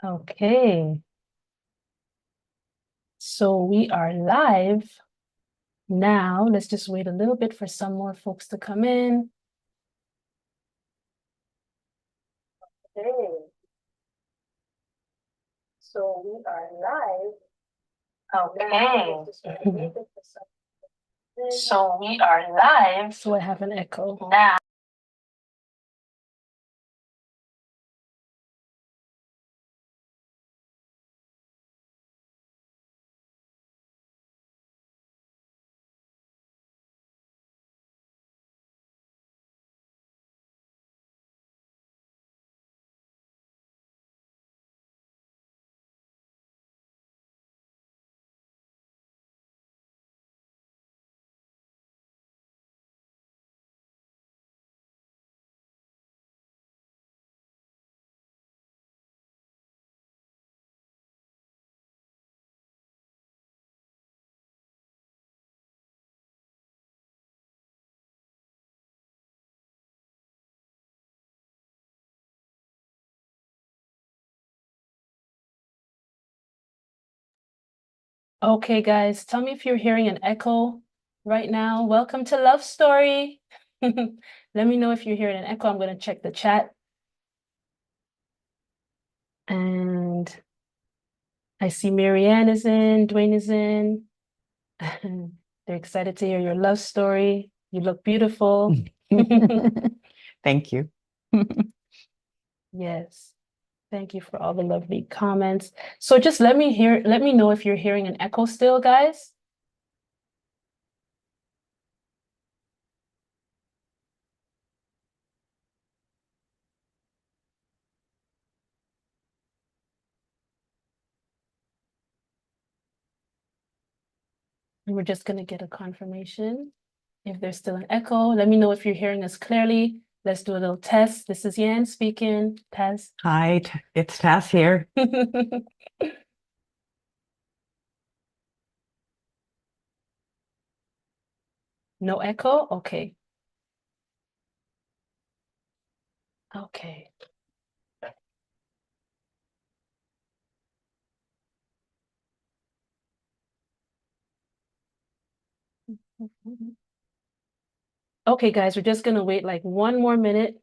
Okay, so we are live now. Let's just wait a little bit for some more folks to come in. Okay, so we are live. Okay. So we are live. So I have an echo now. Okay, guys, tell me if you're hearing an echo right now. Welcome to Love Story. Let me know if you're hearing an echo. I'm going to check the chat. And I see Marianne is in, Dwayne is in. They're excited to hear your love story. You look beautiful. Thank you. Yes. Thank you for all the lovely comments. So just let me know if you're hearing an echo still, guys. And we're just going to get a confirmation if there's still an echo. Let me know if you're hearing us clearly. Let's do a little test. This is Yan speaking. Taz. Hi, it's Tass here. No echo? Okay. Okay. Okay, guys, we're just gonna wait like one more minute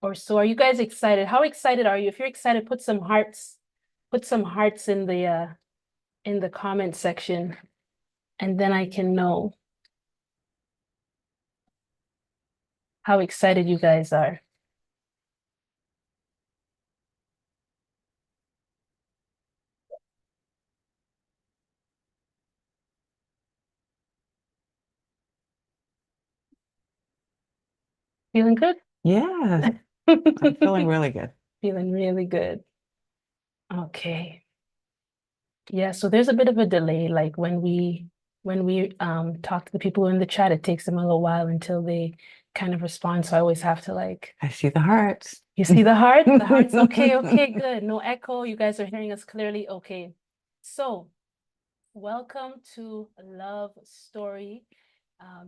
or so. Are you guys excited? How excited are you? If you're excited, put some hearts in the comment section, and then I can know how excited you guys are. Feeling good? Yeah, I'm feeling really good. Feeling really good. Okay. Yeah, so there's a bit of a delay. Like when we talk to the people in the chat, it takes them a little while until they kind of respond. So I always have to like, I see the hearts. you see the heart? The heart's okay, okay, good. No echo. You guys are hearing us clearly. Okay. So welcome to Love Story.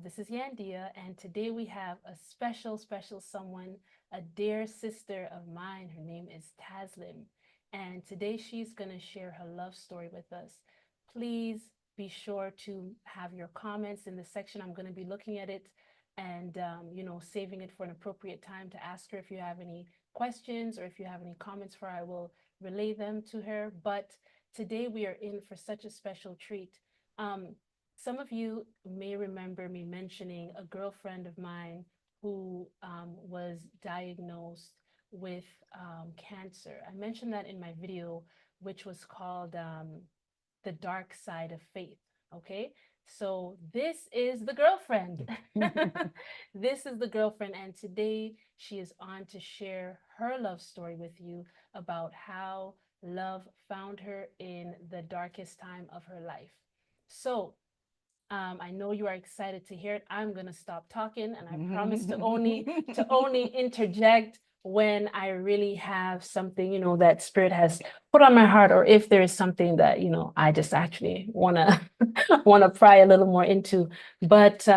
This is Yandia, and today we have a special someone, a dear sister of mine. Her name is Taslim, and today she's going to share her love story with us. Please be sure to have your comments in the section. I'm going to be looking at it and, saving it for an appropriate time to ask her if you have any questions or if you have any comments for her. I will relay them to her. But today we are in for such a special treat. Some of you may remember me mentioning a girlfriend of mine who was diagnosed with cancer. I mentioned that in my video, which was called The Dark Side of Faith. Okay, so this is the girlfriend. This is the girlfriend, and today she is on to share her love story with you about how love found her in the darkest time of her life. So I know you are excited to hear it. I'm gonna stop talking, and I promise to only interject when I really have something, that Spirit has put on my heart, or if there is something that I just actually wanna wanna pry a little more into. But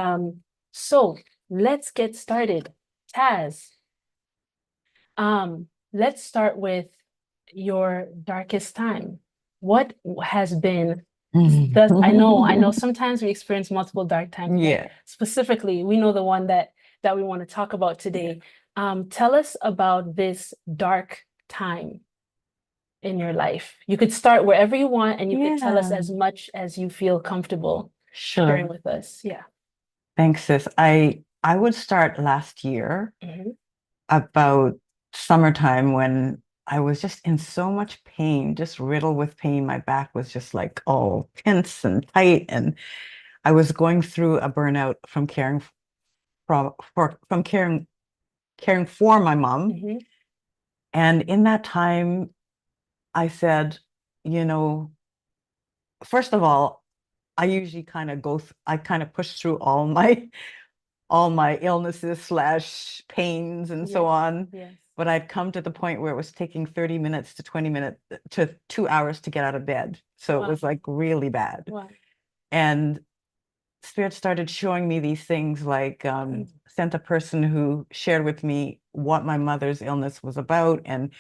so let's get started. Taz, let's start with your darkest time? What has been I know sometimes we experience multiple dark times, but Yeah. specifically, we know the one that we want to talk about today. Tell us about this dark time in your life. You could start wherever you want, and you could tell us Yeah. as much as you feel comfortable sharing Sure. with us. Yeah. Thanks, sis. I would start last year Mhm. about summertime when I was just in so much pain, just riddled with pain. My back was just like all tense and tight, and I was going through a burnout from caring for my mom. Mhm. And in that time, I said, you know, first of all, I usually kind of I kind of push through all my illnesses slash pains and so Yes. on. Yes. But I'd come to the point where it was taking 30 minutes to 20 minutes to 2 hours to get out of bed. So it Wow. was like really bad. Wow. And Spirit started showing me these things, like sent a person who shared with me what my mother's illness was about and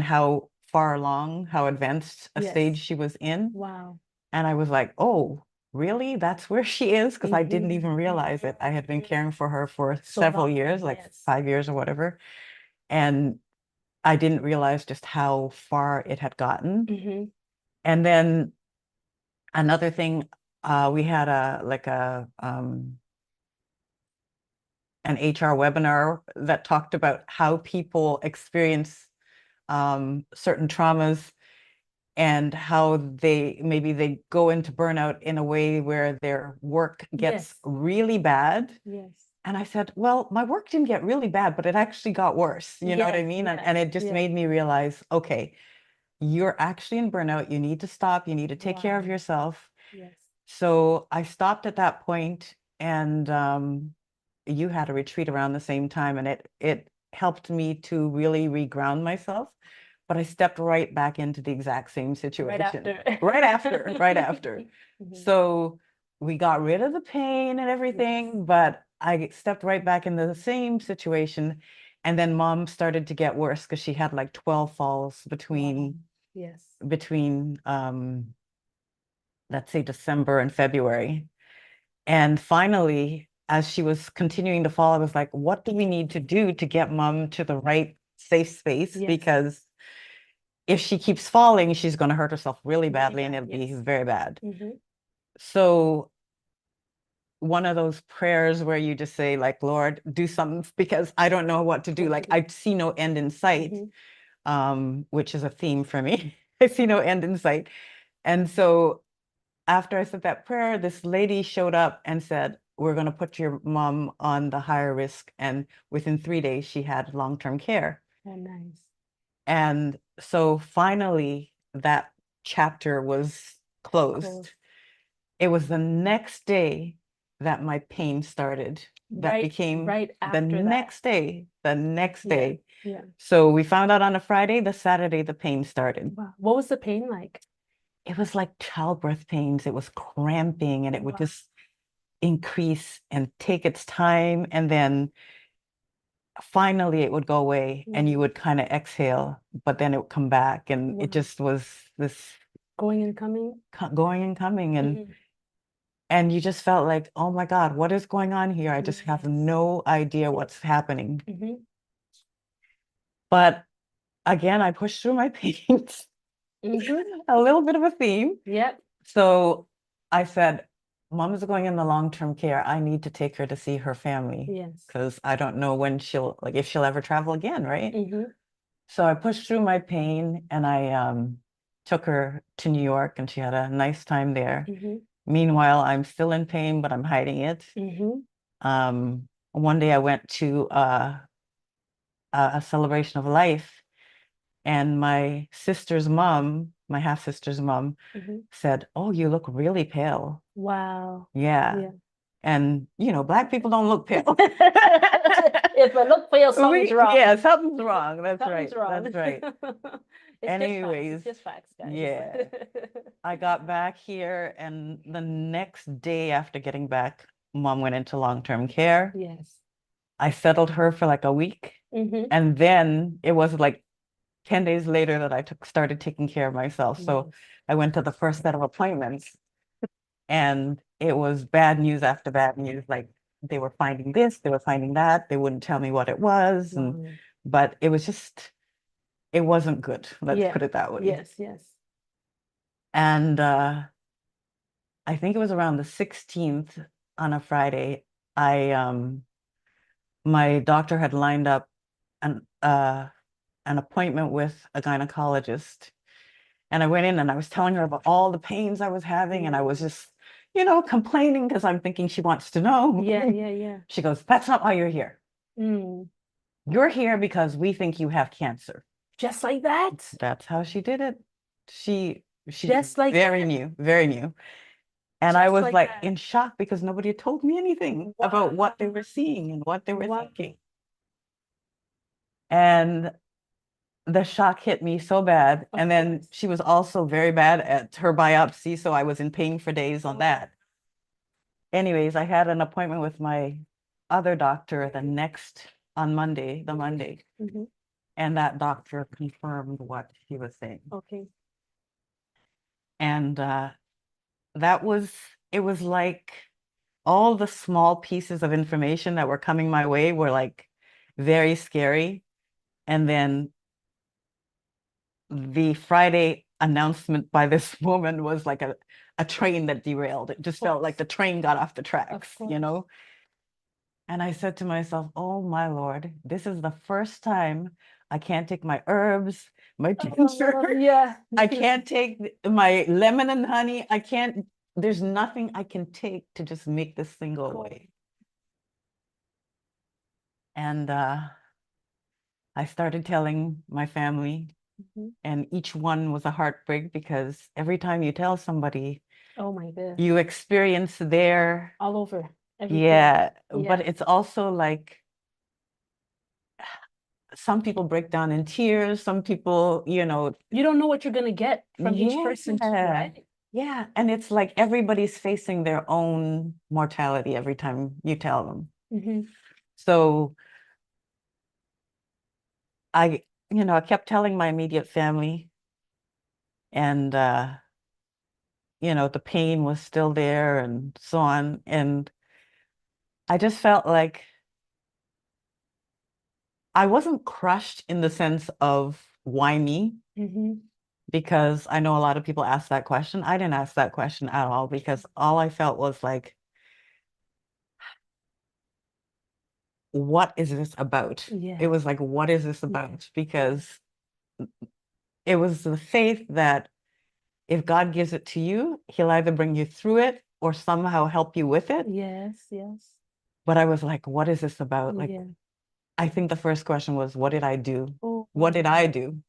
how far along, how advanced a Yes. stage she was in. Wow. And I was like, oh, really? That's where she is? Because I didn't Mhm. even realize it. I had been caring for her for So several long. years, like Yes. 5 years or whatever. And I didn't realize just how far it had gotten. Mhm. And then another thing, we had an HR webinar that talked about how people experience certain traumas and how they go into burnout in a way where their work gets Yes. really bad. Yes. And I said, well, my work didn't get really bad, but it actually got worse. You know what I Yes. mean? And Yes. it just Yes. made me realize, okay, you're actually in burnout. You need to stop. You need to take care of Wow. yourself. Yes. So I stopped at that point, and you had a retreat around the same time, and it helped me to really reground myself. But I stepped right back into the exact same Right situation. after. Right after. Mhm. So we got rid of the pain and Yes. everything, but I stepped right back into the same situation. And then mom started to get worse because she had like 12 falls Wow. Yes. between let's say December and February. And finally, as she was continuing to fall, I was like, what do we need to do to get mom to the right safe space? Yes. Because if she keeps falling, she's going to hurt herself really badly and bad, it'll be yes. very bad. Mhm. So one of those prayers where you just say, like, Lord, do something because I don't know what to do. Like, I see no end in sight, which is a theme for me. I see no end in sight. And so after I said that prayer, this lady showed up and said, we're going to put your mom on the higher risk. And within 3 days, she had long-term care. Oh, nice. And so finally, that chapter was closed. It was the next day that my pain started. That became right the after that. next day, the next Yeah. day. Yeah. So we found out on a Friday, the Saturday, the pain started. Wow. What was the pain like? It was like childbirth pains. It was cramping and it would Wow. just increase and take its time. And then finally it would go away and you would kind of exhale, but then it would come back. And it Wow. just was this Going and coming. going and coming. And you just felt like, oh my God, what is going on here? I just have no idea what's happening. But again, I pushed through my pains. A little bit of a theme. Yep. So I said, Mom is going in the long-term care. I need to take her to see her family. Yes. Because I don't know when if she'll ever travel again, right? So I pushed through my pain and I took her to New York and she had a nice time there. Meanwhile, I'm still in pain, but I'm hiding it. One day I went to a celebration of life, and my sister's mom, my half-sister's mom, said, "Oh, you look really pale." Wow. Yeah. And Black people don't look pale. If I look pale, something's wrong. Yeah, something's wrong. That's right. Something's wrong. That's right. It's just facts, guys. Yeah. I got back here, and the next day after getting back, Mom went into long-term care. Yes. I settled her for like a week. And then it was like 10 days later that I started taking care of myself. So I went to the first set of appointments, and it was bad news after bad news. Like, they were finding this, they were finding that. They wouldn't tell me what it was. But it was just, it wasn't good. Let's put it that way. Yes, yes. And I think it was around the 16th on a Friday, my doctor had lined up an appointment with a gynecologist. And I went in and I was telling her about all the pains I was having. And I was just, complaining because I'm thinking she wants to know. Yeah. She goes, "That's not why you're here. You're here because we think you have cancer." Just like that? That's how she did it. She Just like very new, very new. And I was like in shock because nobody had told me anything about what they were seeing and what they were thinking. And the shock hit me so bad. And then she was also very bad at her biopsy, so I was in pain for days on that. Anyways, I had an appointment with my other doctor on Monday, the Monday. And that doctor confirmed what he was saying. Okay. And it was like all the small pieces of information that were coming my way were like very scary. And then the Friday announcement by this woman was like a train that derailed. It just felt like the train got off the tracks, And I said to myself, oh my Lord, this is the first time I can't take my herbs, my tincture. I can't take my lemon and honey. There's nothing I can take to just make this thing go away. And I started telling my family, and each one was a heartbreak because every time you tell somebody, oh my God, you experience their all over everything. But it's also like some people break down in tears, some people, you don't know what you're gonna get from each person, right? Yeah, and it's like everybody's facing their own mortality every time you tell them. So I kept telling my immediate family, and the pain was still there and so on. And I just felt like I wasn't crushed in the sense of why me, because I know a lot of people ask that question. I didn't ask that question at all because all I felt was like, what is this about? It was like, what is this about? Because it was the faith that if God gives it to you, he'll either bring you through it or somehow help you with it. Yes. But I was like, what is this about? Like, I think the first question was, what did I do? What did I do?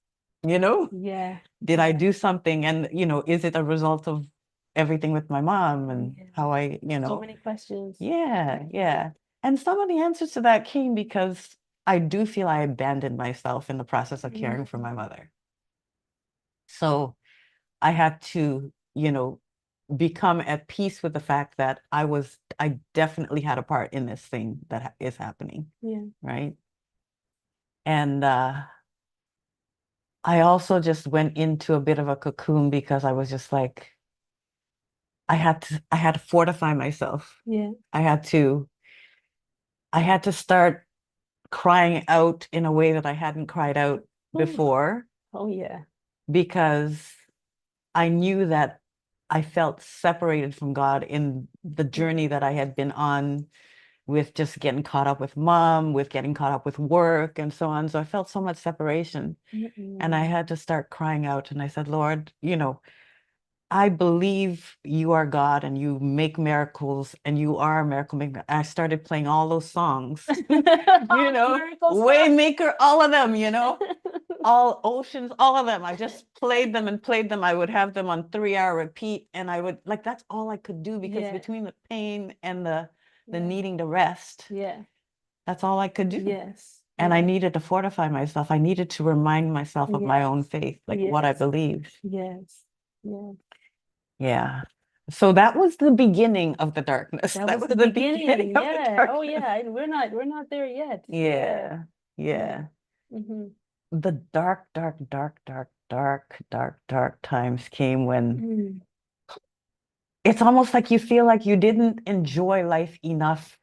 Did I do something? And, is it a result of everything with my mom and how I, so many questions. Yeah. And some of the answers to that came because I do feel I abandoned myself in the process of caring for my mother. So I had to, become at peace with the fact that I definitely had a part in this thing that is happening. Right. And I also just went into a bit of a cocoon because I was just like, I had to fortify myself. I had to start crying out in a way that I hadn't cried out before. Because I knew that I felt separated from God in the journey that I had been on with just getting caught up with mom, with getting caught up with work and so on. So I felt so much separation. And I had to start crying out. And I said, Lord, I believe you are God and you make miracles and you are a miracle maker. I started playing all those songs, Waymaker, all of them, all Oceans, all of them. I just played them and played them. I would have them on 3-hour repeat. And I would that's all I could do because between the pain and the needing to rest, that's all I could do. And I needed to fortify myself. I needed to remind myself of my own faith, like what I believed. Yeah. So that was the beginning of the darkness. That was the beginning. Oh yeah. We're not there yet. Yeah. the dark times came when it's almost like you feel like you didn't enjoy life enough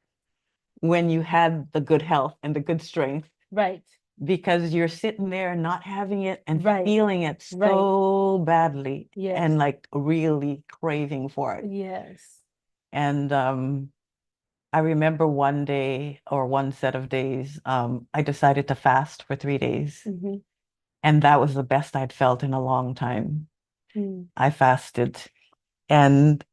when you had the good health and the good strength. Right. Because you're sitting there not having it and Right. feeling it Right. so badly Yes. and like really craving for it. Yes. And I remember one day or one set of days, I decided to fast for 3 days. And that was the best I'd felt in a long time. I fasted. And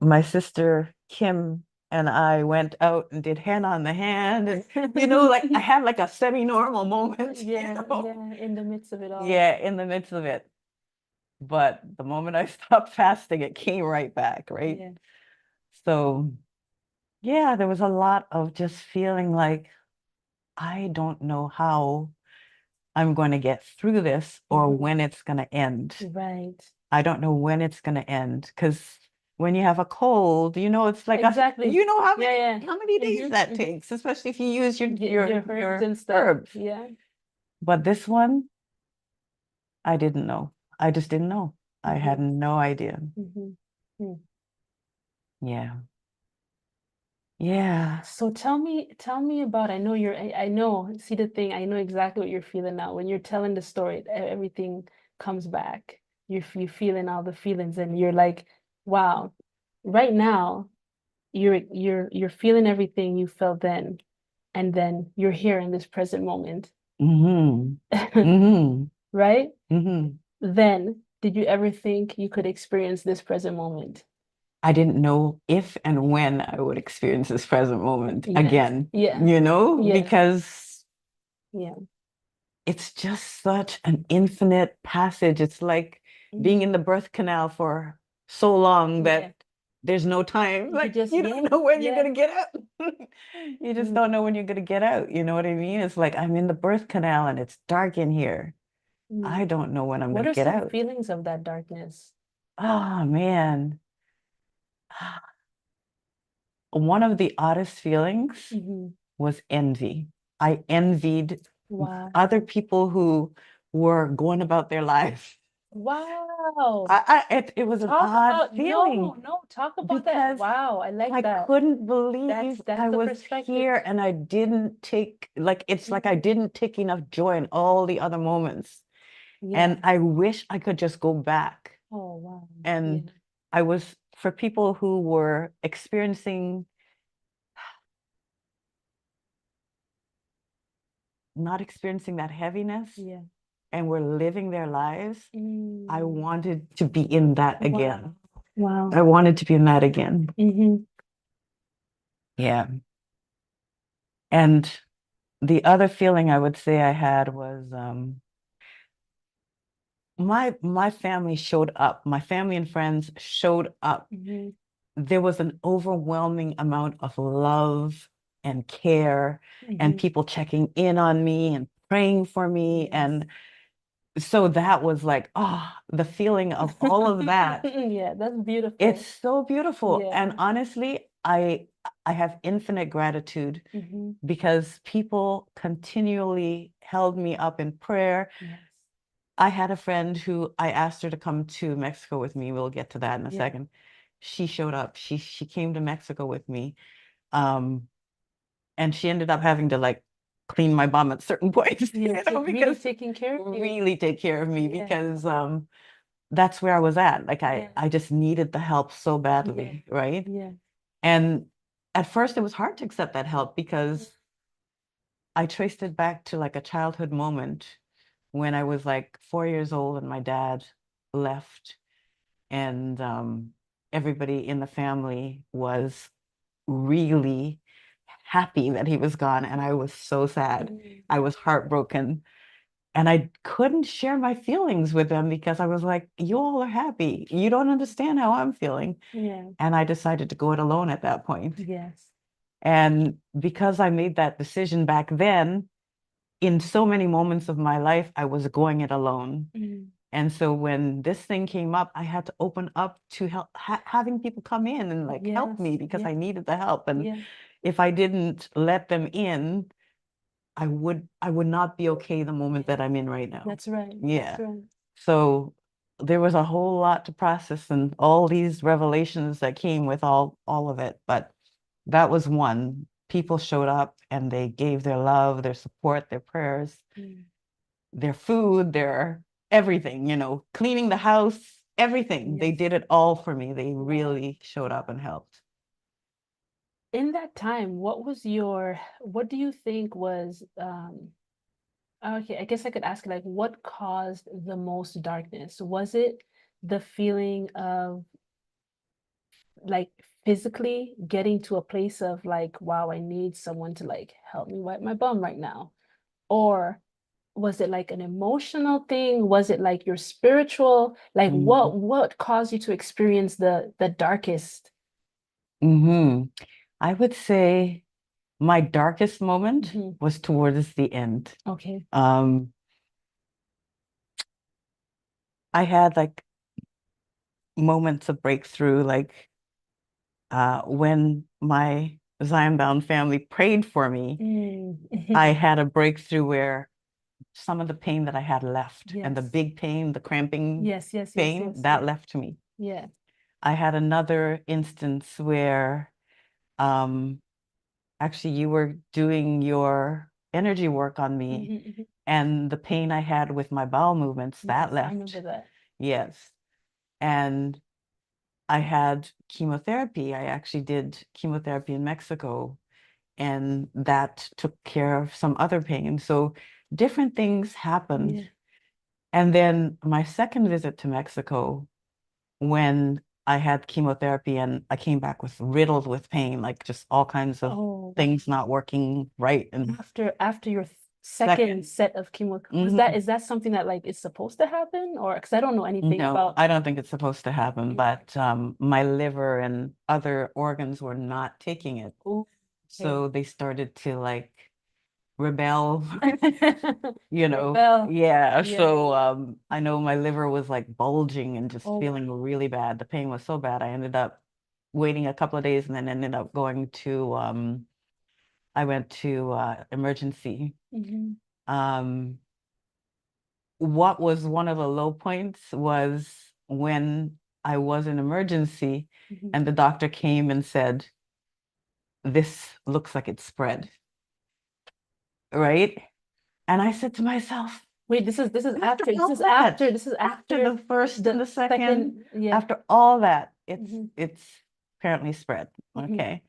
my sister Kim and I went out and did hen on the hand. And, like I had like a semi-normal moment. Yeah, yeah, in the midst of it all. Yeah, in the midst of it. But the moment I stopped fasting, it came right back, right? Yeah. So, yeah, there was a lot of just feeling like I don't know how I'm going to get through this or when it's going to end. Right. I don't know when it's going to end because when you have a cold, it's like Exactly. how many Yeah, how many days that takes, especially if you use your herbs and stuff. herbs. Yeah. But this one, I didn't know. I just didn't know. I had no idea. Yeah. Yeah. So tell me about, I know I know, see the thing, I know exactly what you're feeling now. When you're telling the story, everything comes back. You're feeling all the feelings and you're like, wow, right now you're feeling everything you felt then, and then you're here in this present moment. Right? Then did you ever think you could experience this present moment? I didn't know if and when I would experience this present moment again, Yeah. because Yeah. it's just such an infinite passage. It's like being in the birth canal for so long that there's no time. Like you don't know when you're gonna get out. You just don't know when you're gonna get out. You know what I mean? It's like I'm in the birth canal and it's dark in here. I don't know when I'm What gonna are get some out. feelings of that darkness? Oh man. One of the oddest feelings was envy. I envied other people who were going about their lives. Wow. It was an odd feeling. No, talk about that. Because Wow, I like that. I couldn't believe That's I the was perspective. here and I didn't take, like, it's like I didn't take enough joy in all the other moments. And I wish I could just go back. Oh, wow. And I was, for people who were experiencing, not experiencing that heaviness and were living their lives, I wanted to be in that again. Wow. I wanted to be in that again. Yeah. And the other feeling I would say I had was my family showed up. My family and friends showed up. There was an overwhelming amount of love and care and people checking in on me and praying for me. And so that was like, the feeling of all of that. Yeah, that's beautiful. It's so beautiful. And honestly, I have infinite gratitude because people continually held me up in prayer. I had a friend who I asked her to come to Mexico with me. We'll get to that in a second. She showed up. She came to Mexico with me. And she ended up having to like clean my bum at certain points, because really taking care of you. Really take care of me because that's where I was at. Like I just needed the help so badly, right? And at first it was hard to accept that help because I traced it back to like a childhood moment when I was like 4 years old and my dad left and everybody in the family was really happy that he was gone and I was so sad. I was heartbroken and I couldn't share my feelings with them because I was like, you all are happy. You don't understand how I'm feeling. And I decided to go it alone at that point. And because I made that decision back then, in so many moments of my life, I was going it alone. And so when this thing came up, I had to open up to help, having people come in and like help me because I needed the help. And if I didn't let them in, I would not be okay the moment that I'm in right now. That's right. Yeah. That's right. So there was a whole lot to process and all these revelations that came with all of it. But that was one. People showed up and they gave their love, their support, their prayers, their food, their everything, cleaning the house, everything. They Yes. did it all for me. They really showed up and helped. In that time, what do you think was, okay, I guess I could ask, like, what caused the most darkness? Was it the feeling of, like, physically getting to a place of, like, wow, I need someone to, like, help me wipe my bum right now? Or was it like an emotional thing? Was it like your spiritual? Like, what caused you to experience the darkest? I would say my darkest moment was towards the end. Okay. I had like moments of breakthrough, like when my Zion-bound family prayed for me, I had a breakthrough where some of the pain that I had left and the big pain, the cramping pain, that left me. Yeah. I had another instance where actually you were doing your energy work on me and the pain I had with my bowel movements, that left. I remember that. Yes. And I had chemotherapy. I actually did chemotherapy in Mexico, and that took care of some other pain. So different things happened. Yeah. And then my second visit to Mexico, when I had chemotherapy and I came back with riddled with pain, like just all kinds of things not working right. And after your second set of chemo, is that something that like is supposed to happen, or because I don't know anything about? I don't think it's supposed to happen, but my liver and other organs were not taking it. Ooh, so they started to like rebel, Rebel. Yeah. So I know my liver was like bulging and just feeling really bad. The pain was so bad. I ended up waiting a couple of days and then ended up going to I went to emergency. What was one of the low points was when I was in emergency and the doctor came and said, "This looks like it's spread." Right? And I said to myself, wait, this is after the first and the second, after all that, it's apparently spread. Okay.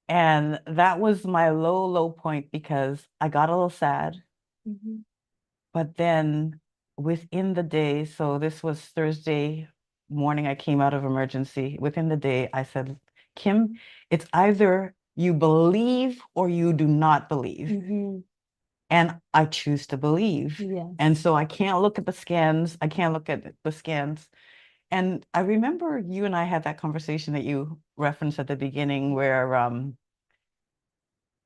And that was my low point because I got a little sad. But then within the day, so this was Thursday morning, I came out of emergency. Within the day, I said, "Kim, it's either you believe or you do not believe." And I choose to believe. And so I can't look at the scans. I can't look at the scans. And I remember you and I had that conversation that you referenced at the beginning where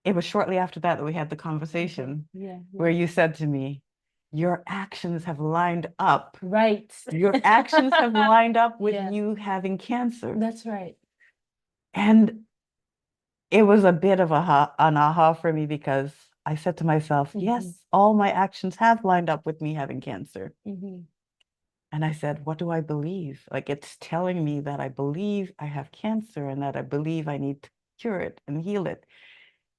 it was shortly after that we had the conversation where you said to me, "Your actions have lined up." Right. Your actions have lined up with you having cancer. That's right. And it was a bit of an aha for me because I said to myself, yes, all my actions have lined up with me having cancer. And I said, what do I believe? Like it's telling me that I believe I have cancer and that I believe I need to cure it and heal it.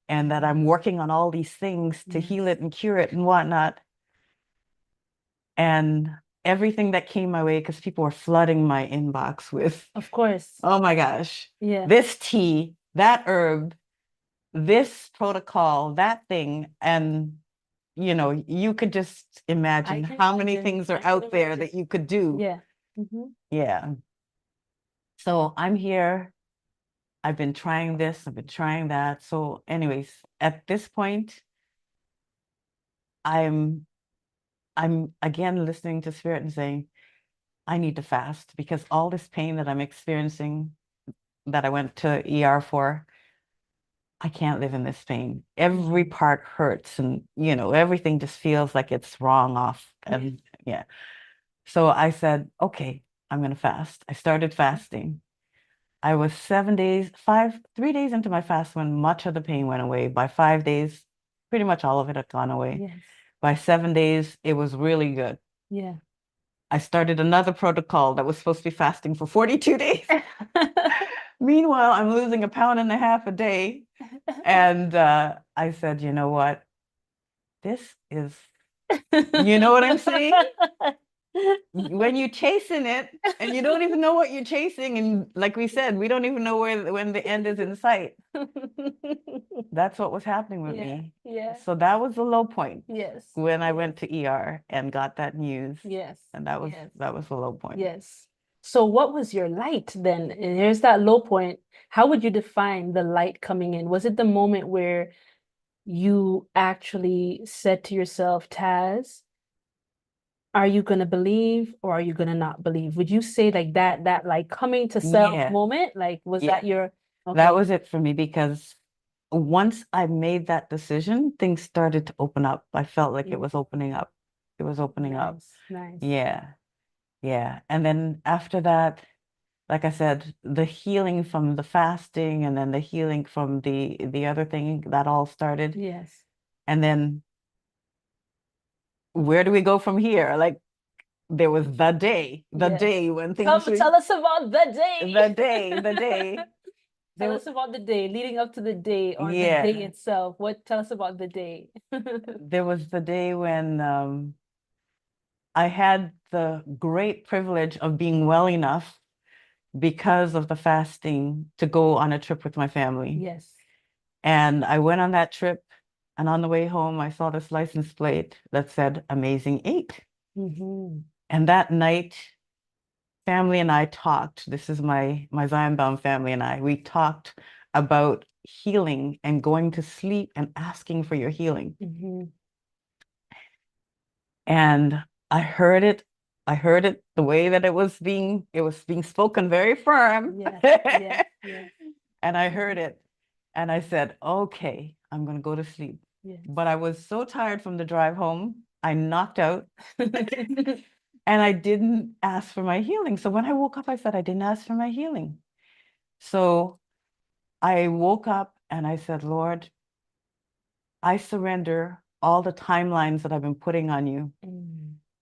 And that I'm working on all these things to heal it and cure it and whatnot. And everything that came my way, because people were flooding my inbox with, of course, oh my gosh, this tea, that herb, this protocol, that thing. And, you could just imagine how many things are out there that you could do. Yeah. Yeah. So I'm here. I've been trying this, I've been trying that. So anyways, at this point, I'm again listening to spirit and saying, I need to fast because all this pain that I'm experiencing that I went to ER for, I can't live in this pain. Every part hurts and, everything just feels like it's wrong off. And yeah. So I said, okay, I'm going to fast. I started fasting. I was 3 days into my fast when much of the pain went away. By 5 days, pretty much all of it had gone away. Yes. By 7 days, it was really good. Yeah. I started another protocol that was supposed to be fasting for 42 days. Meanwhile, I'm losing 1.5 pounds a day. And I said, you know what? This is, you know what I'm saying? When you're chasing it and you don't even know what you're chasing, and like we said, we don't even know when the end is in sight. That's what was happening with me. Yeah. So that was the low point. Yes. When I went to ER and got that news. Yes. And that was the low point. Yes. So what was your light then? And here's that low point. How would you define the light coming in? Was it the moment where you actually said to yourself, Taz, are you going to believe or are you going to not believe? Would you say like that like coming to self moment, like was that your That was it for me, because once I made that decision, things started to open up. I felt like it was opening up. It was opening up. Nice. Yeah. Yeah. And then after that, like I said, the healing from the fasting and then the healing from the other thing, that all started. Yes. And then where do we go from here? Like, there was the day when things tell us about the day. The day. Tell us about the day leading up to the day, or the day itself. Tell us about the day. There was the day when I had the great privilege of being well enough because of the fasting to go on a trip with my family. Yes. And I went on that trip, and on the way home, I saw this license plate that said Amazing 8. And that night, family and I talked. This is my Zion-bound family and I. We talked about healing and going to sleep and asking for your healing. And I heard it the way that it was being spoken very firm. And I heard it and I said, okay, I'm going to go to sleep. But I was so tired from the drive home, I knocked out. And I didn't ask for my healing. So when I woke up, I said, I didn't ask for my healing. So I woke up and I said, Lord, I surrender all the timelines that I've been putting on you.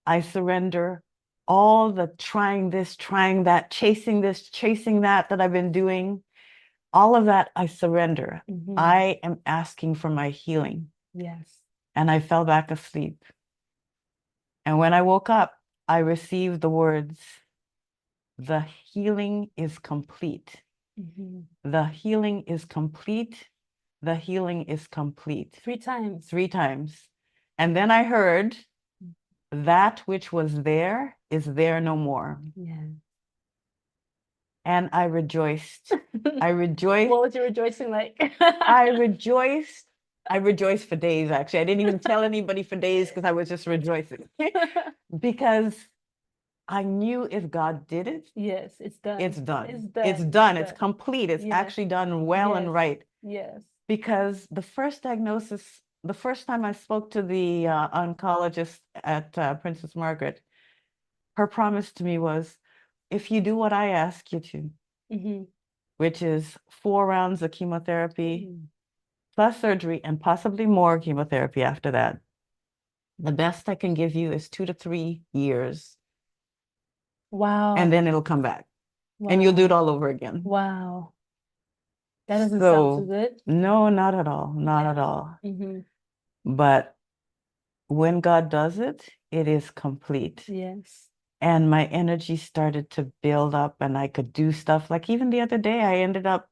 I surrender all the trying this, trying that, chasing this, chasing that I've been doing. All of that I surrender. I am asking for my healing. Yes. And I fell back asleep. And when I woke up, I received the words, the healing is complete. The healing is complete. The healing is complete. 3 times. 3 times. And then I heard, that which was there is there no more. Yeah. And I rejoiced. I rejoiced. What was your rejoicing like? I rejoiced for days, actually. I didn't even tell anybody for days because I was just rejoicing. Because I knew if God did it, yes, it's done. It's done. It's done. It's done. It's complete. It's actually done well and right. Yes. Because the first diagnosis, the first time I spoke to the oncologist at Princess Margaret, her promise to me was, if you do what I ask you to, which is 4 rounds of chemotherapy, plus surgery, and possibly more chemotherapy after that, the best I can give you is 2 to 3 years. Wow. And then it'll come back. Wow. And you'll do it all over again. Wow. That doesn't sound so good. No, not at all. Not at all. But when God does it, it is complete. Yes. And my energy started to build up and I could do stuff. Like even the other day, I ended up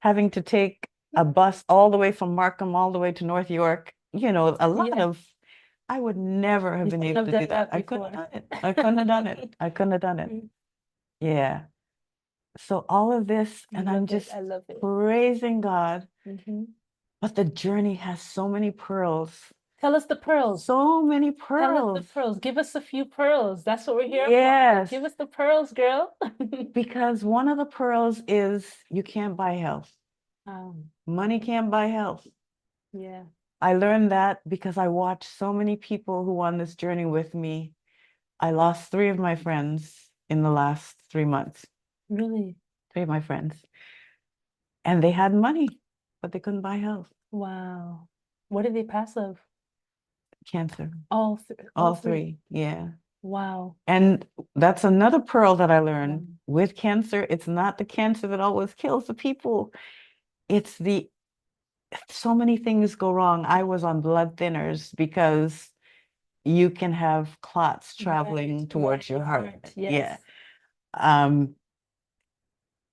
having to take a bus all the way from Markham all the way to North York. You know, a lot of, I would never have been able to do that. I couldn't have done it. I couldn't have done it. I couldn't have done it. Yeah. So all of this, and I'm just praising God. But the journey has so many pearls. Tell us the pearls. So many pearls. Tell us the pearls. Give us a few pearls. That's what we're here for. Give us the pearls, girl. Because one of the pearls is you can't buy health. Money can't buy health. Yeah. I learned that because I watched so many people who on this journey with me. I lost 3 of my friends in the last 3 months. Really? 3 of my friends. And they had money, but they couldn't buy health. Wow. What did they pass of? Cancer. All All three. Yeah. Wow. And that's another pearl that I learned with cancer. It's not the cancer that always kills the people. It's so many things go wrong. I was on blood thinners because you can have clots traveling towards your heart. Yes. Yeah.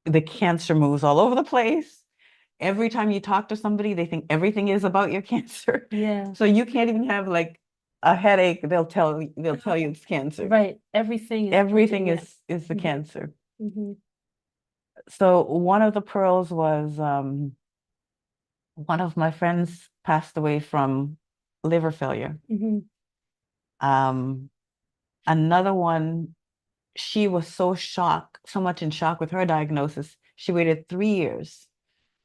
The cancer moves all over the place. Every time you talk to somebody, they think everything is about your cancer. Yeah. So you can't even have like a headache. They'll tell you it's cancer. Right. Everything is the cancer. So one of the pearls was one of my friends passed away from liver failure. Another one, she was so much in shock with her diagnosis. She waited 3 years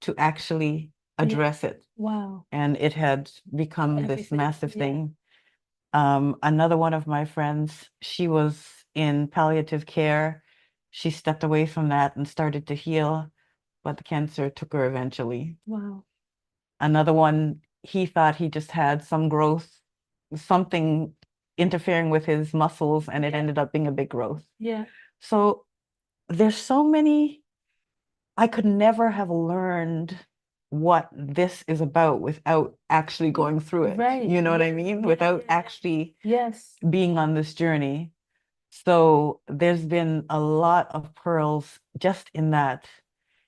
to actually address it. Wow. And it had become this massive thing. Another one of my friends, she was in palliative care. She stepped away from that and started to heal, but the cancer took her eventually. Wow. Another one, he thought he just had some growth, something interfering with his muscles, and it ended up being a big growth. Yeah. So there's so many, I could never have learned what this is about without actually going through it. Right. You know what I mean? Without actually being on this journey. So there's been a lot of pearls just in that.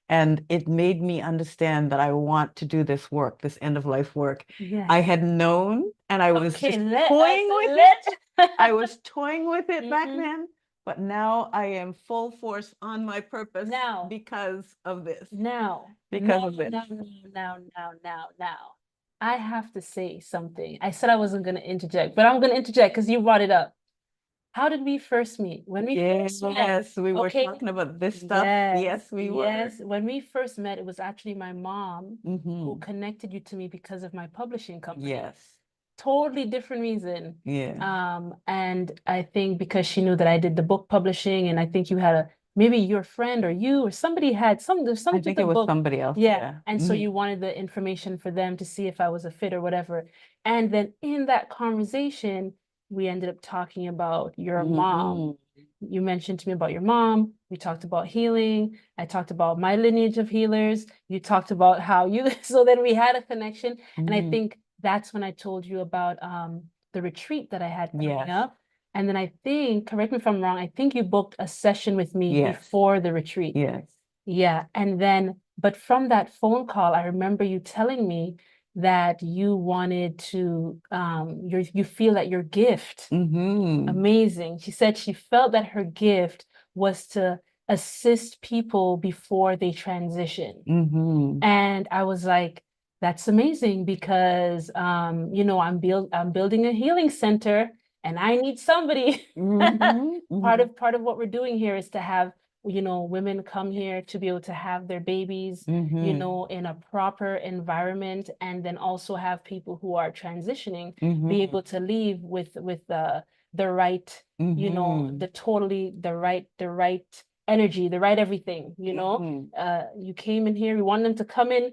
And it made me understand that I want to do this work, this end of life work. Yes. I had known, and I was just toying with it. I was toying with it back then, but now I am full force on my purpose because of this. Now. I have to say something. I said I wasn't going to interject, but I'm going to interject because you brought it up. How did we first meet? When we first met. Yes, we were talking about this stuff. Yes, we were. Yes, when we first met, it was actually my mom who connected you to me because of my publishing company. Yes. Totally different reason. Yeah. And I think because she knew that I did the book publishing, and I think you had maybe your friend or you or somebody had there's something. I think it was somebody else. Yeah. And so you wanted the information for them to see if I was a fit or whatever. And then in that conversation, we ended up talking about your mom. You mentioned to me about your mom. We talked about healing. I talked about my lineage of healers. You talked about how you, so then we had a connection. And I think that's when I told you about the retreat that I had coming up. And then I think, correct me if I'm wrong, I think you booked a session with me before the retreat. Yes. Yeah. And then, but from that phone call, I remember you telling me that you wanted to, you feel that your gift, amazing. She said she felt that her gift was to assist people before they transition. And I was like, that's amazing because, I'm building a healing center and I need somebody. Part of what we're doing here is to have women come here to be able to have their babies, in a proper environment, and then also have people who are transitioning be able to leave with the right, the right energy, the right everything, you came in here, we want them to come in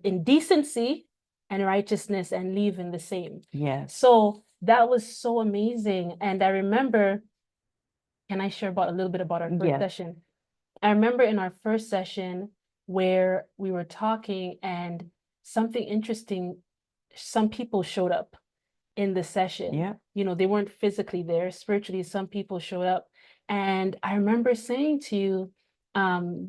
in decency and righteousness and leave in the same. Yes. So that was so amazing. And I remember, can I share a little bit about our first session? I remember in our first session where we were talking and something interesting, some people showed up in the session. Yeah. They weren't physically there. Spiritually, some people showed up. And I remember saying to you,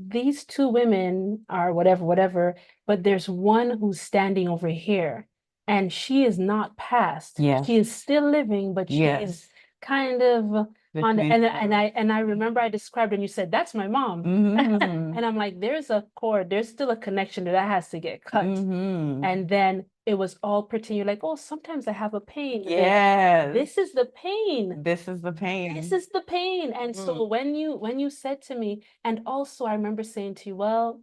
these two women are whatever, but there's one who's standing over here and she is not passed. Yes. She is still living, but she is kind of on the, and I remember I described, and you said, that's my mom. And I'm like, there's a cord, there's still a connection that has to get cut. And then it was all pretend. You're like, oh, sometimes I have a pain. Yes. This is the pain. This is the pain. This is the pain. And so when you said to me, and also I remember saying to you, well,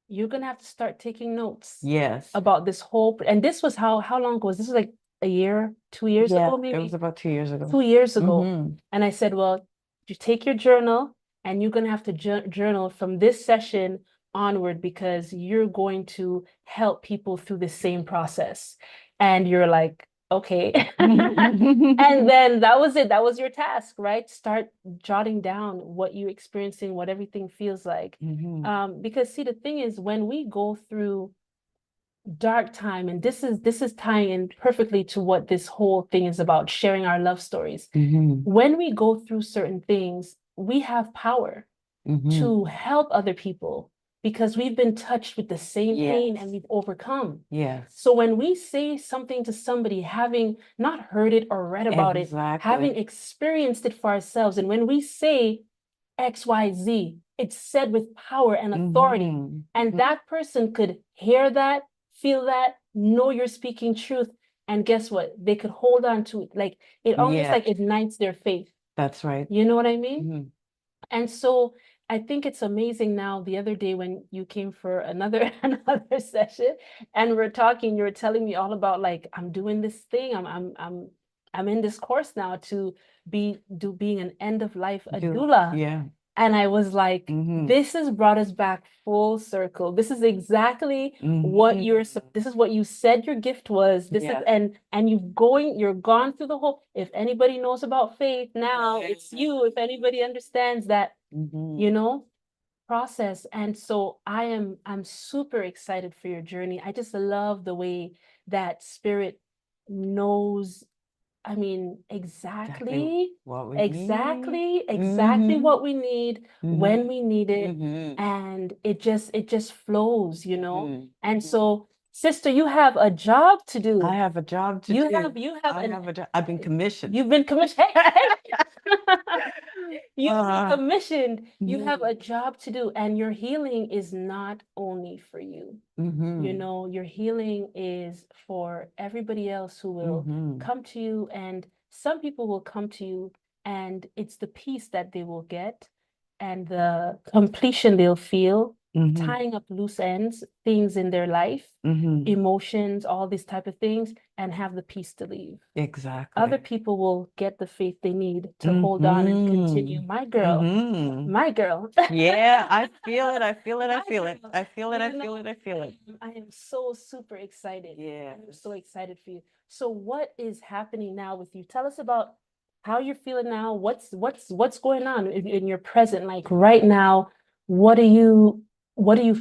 you're gonna have to start taking notes. Yes. About this whole, and this was how long ago was this? Was like a year, 2 years ago, maybe? It was about 2 years ago. 2 years ago. And I said, well, you take your journal and you're going to have to journal from this session onward because you're going to help people through the same process. And you're like, okay. And then that was it. That was your task, right? Start jotting down what you're experiencing, what everything feels like. Because see, the thing is, when we go through dark time, and this is tying in perfectly to what this whole thing is about, sharing our love stories. When we go through certain things, we have power to help other people because we've been touched with the same pain and we've overcome. So when we say something to somebody, having not heard it or read about it, having experienced it for ourselves, and when we say XYZ, it's said with power and authority. And that person could hear that, feel that, know you're speaking truth. And guess what? They could hold on to it. Like it almost like ignites their faith. That's right. You know what I mean? And so I think it's amazing now. The other day when you came for another session and we're talking, you were telling me all about like, I'm doing this thing. I'm in this course now to being an end of life doula. And I was like, this has brought us back full circle. This is exactly what this is what you said your gift was. This is, and you're gone through the whole, if anybody knows about faith now, it's you. If anybody understands that, you know, process. And so I'm super excited for your journey. I just love the way that Spirit knows, I mean, exactly what we need when we need it. And it just flows, you know. And so, sister, you have a job to do. I have a job to do. I've been commissioned. You've been commissioned. You've been commissioned. You have a job to do, and your healing is not only for you. You know, your healing is for everybody else who will come to you, and some people will come to you, and it's the peace that they will get and the completion they'll feel, tying up loose ends, things in their life, emotions, all these type of things, and have the peace to leave. Exactly. Other people will get the faith they need to hold on and continue. My girl. Yeah, I feel it. I feel it. I feel it. I feel it. I feel it. I feel it. I am so super excited. Yeah. I'm so excited for you. So what is happening now with you? Tell us about how you're feeling now. What's going on in your present? Like right now, what are you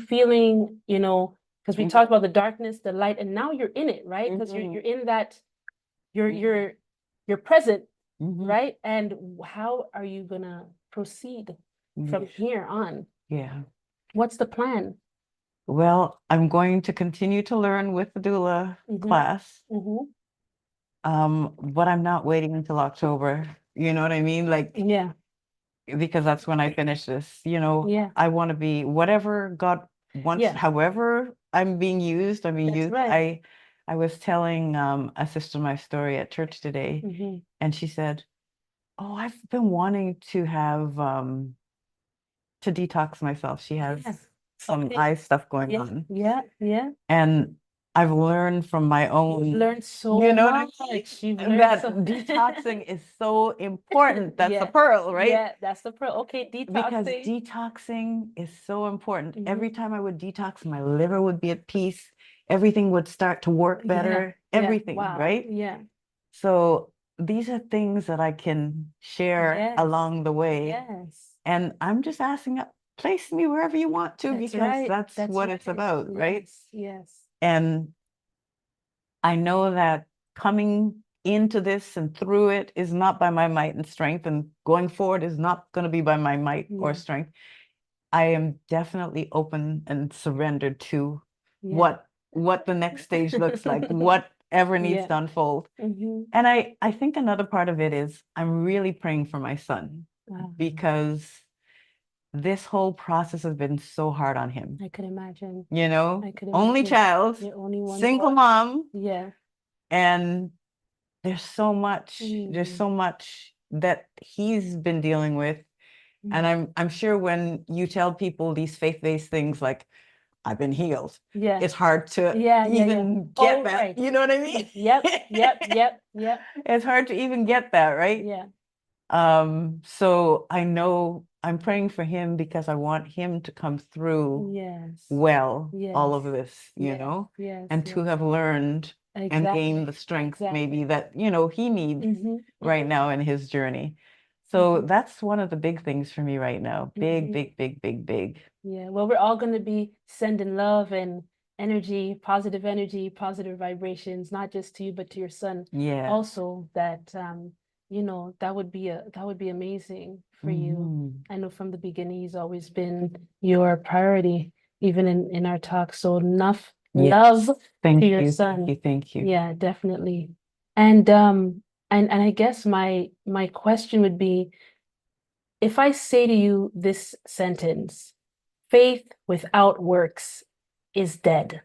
feeling? You know, because we talked about the darkness, the light, and now you're in it, right? Because you're in that, you're present, right? And how are you gonna proceed from here on? Yeah. What's the plan? Well, I'm going to continue to learn with the doula class. But I'm not waiting until October. You know what I mean? Like, because that's when I finish this. You know, I want to be whatever God wants, however I'm being used. I was telling a sister my story at church today, and she said, "Oh, I've been wanting to have to detox myself." She has some eye stuff going on. And I've learned from my own, learned so much. That detoxing is so important. That's the pearl, right? Yeah, that's the pearl. Okay, detoxing. Because detoxing is so important. Every time I would detox, my liver would be at peace. Everything would start to work better. Everything, right? Yeah. So these are things that I can share along the way. And I'm just asking, place me wherever you want to, because that's what it's about, right? Yes. And I know that coming into this and through it is not by my might and strength, and going forward is not going to be by my might or strength. I am definitely open and surrendered to what the next stage looks like, whatever needs to unfold. And I think another part of it is I'm really praying for my son, because this whole process has been so hard on him. I could imagine. You know, I could only imagine. child, You're only one single boy. mom. Yeah. And there's so much that he's been dealing with. And I'm sure when you tell people these faith-based things like, I've been healed, it's hard to even get that. Right. You know what I mean? Yep. It's hard to even get that, right? Yeah. So I know I'm praying for him because I want him to come through Yes. well, all of Yes. this, you Yes. know, Yes. and to Yes. have learned and gained Exactly. the strength Exactly. maybe that, you know, he needs right Mhm. now in his journey. So Mhm. that's one of the big things for me right now. Big, Mhm. big, big, big, big. Yeah. Well, we're all going to be sending love and energy, positive vibrations, not just to you, but to your son Yeah. also. That you know, that would be amazing for you. I know from the beginning he's always been your priority, even in our talk. So enough love Thank to your you. son. Thank you. Thank you. Yeah, definitely. And I guess my question would be, if I say to you this sentence, faith without works is dead.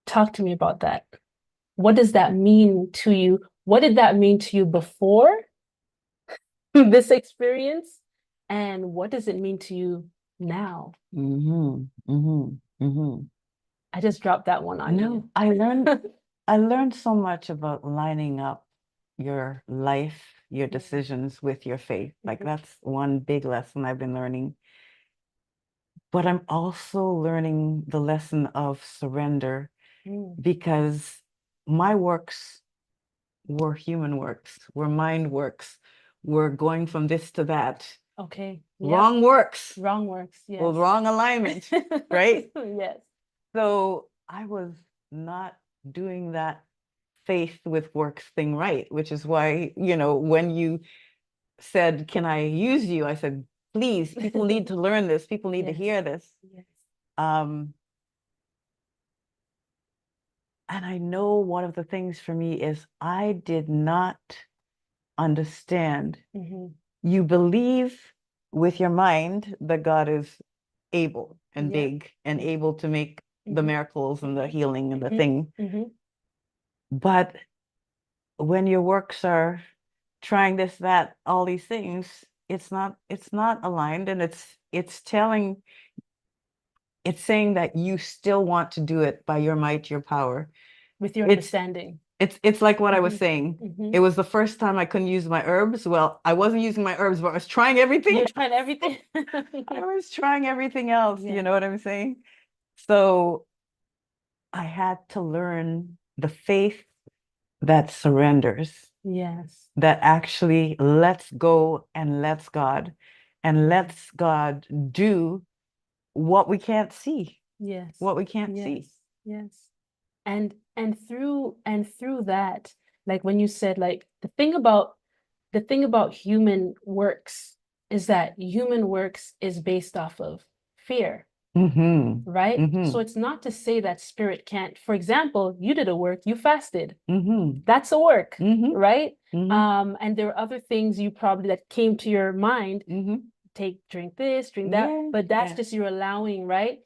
Talk to me about that. What does that mean to you? What did that mean to you before this experience? And what does it mean to you now? I just dropped that one on you. No, I learned so much about lining up your life, your decisions with your faith. Like that's one big lesson I've been learning. But I'm also learning the lesson of surrender because my works were human works, were mind works, were going from this to that. Okay. Wrong works. Wrong works. Yes. Well, wrong alignment, right? Yes. So I was not doing that faith with works thing right, which is why, you know, when you said, can I use you? I said, please, people need to learn this. People need to hear this. Yes. And I know one of the things for me is I did not understand. You believe with your mind that God is able and big and able to make the miracles and the healing and the thing. But when your works are trying this, that, all these things, it's not aligned, and it's saying that you still want to do it by your might, your power. With your understanding. It's like what I was saying. It was the first time I couldn't use my herbs. Well, I wasn't using my herbs, but I was trying everything. You're trying everything. I was trying everything else, you know what I'm saying? So I had to learn the faith that surrenders. Yes. That actually lets go and lets God, and lets God do what we can't see. Yes. What we can't see. Yes. And through that, like when you said, like the thing about human works is that human works is based off of fear. Right? So it's not to say that spirit can't. For example, you did a work, you fasted. That's a work, right? And there are other things you probably that came to your mind. Drink this, drink that. But that's just you're allowing, right?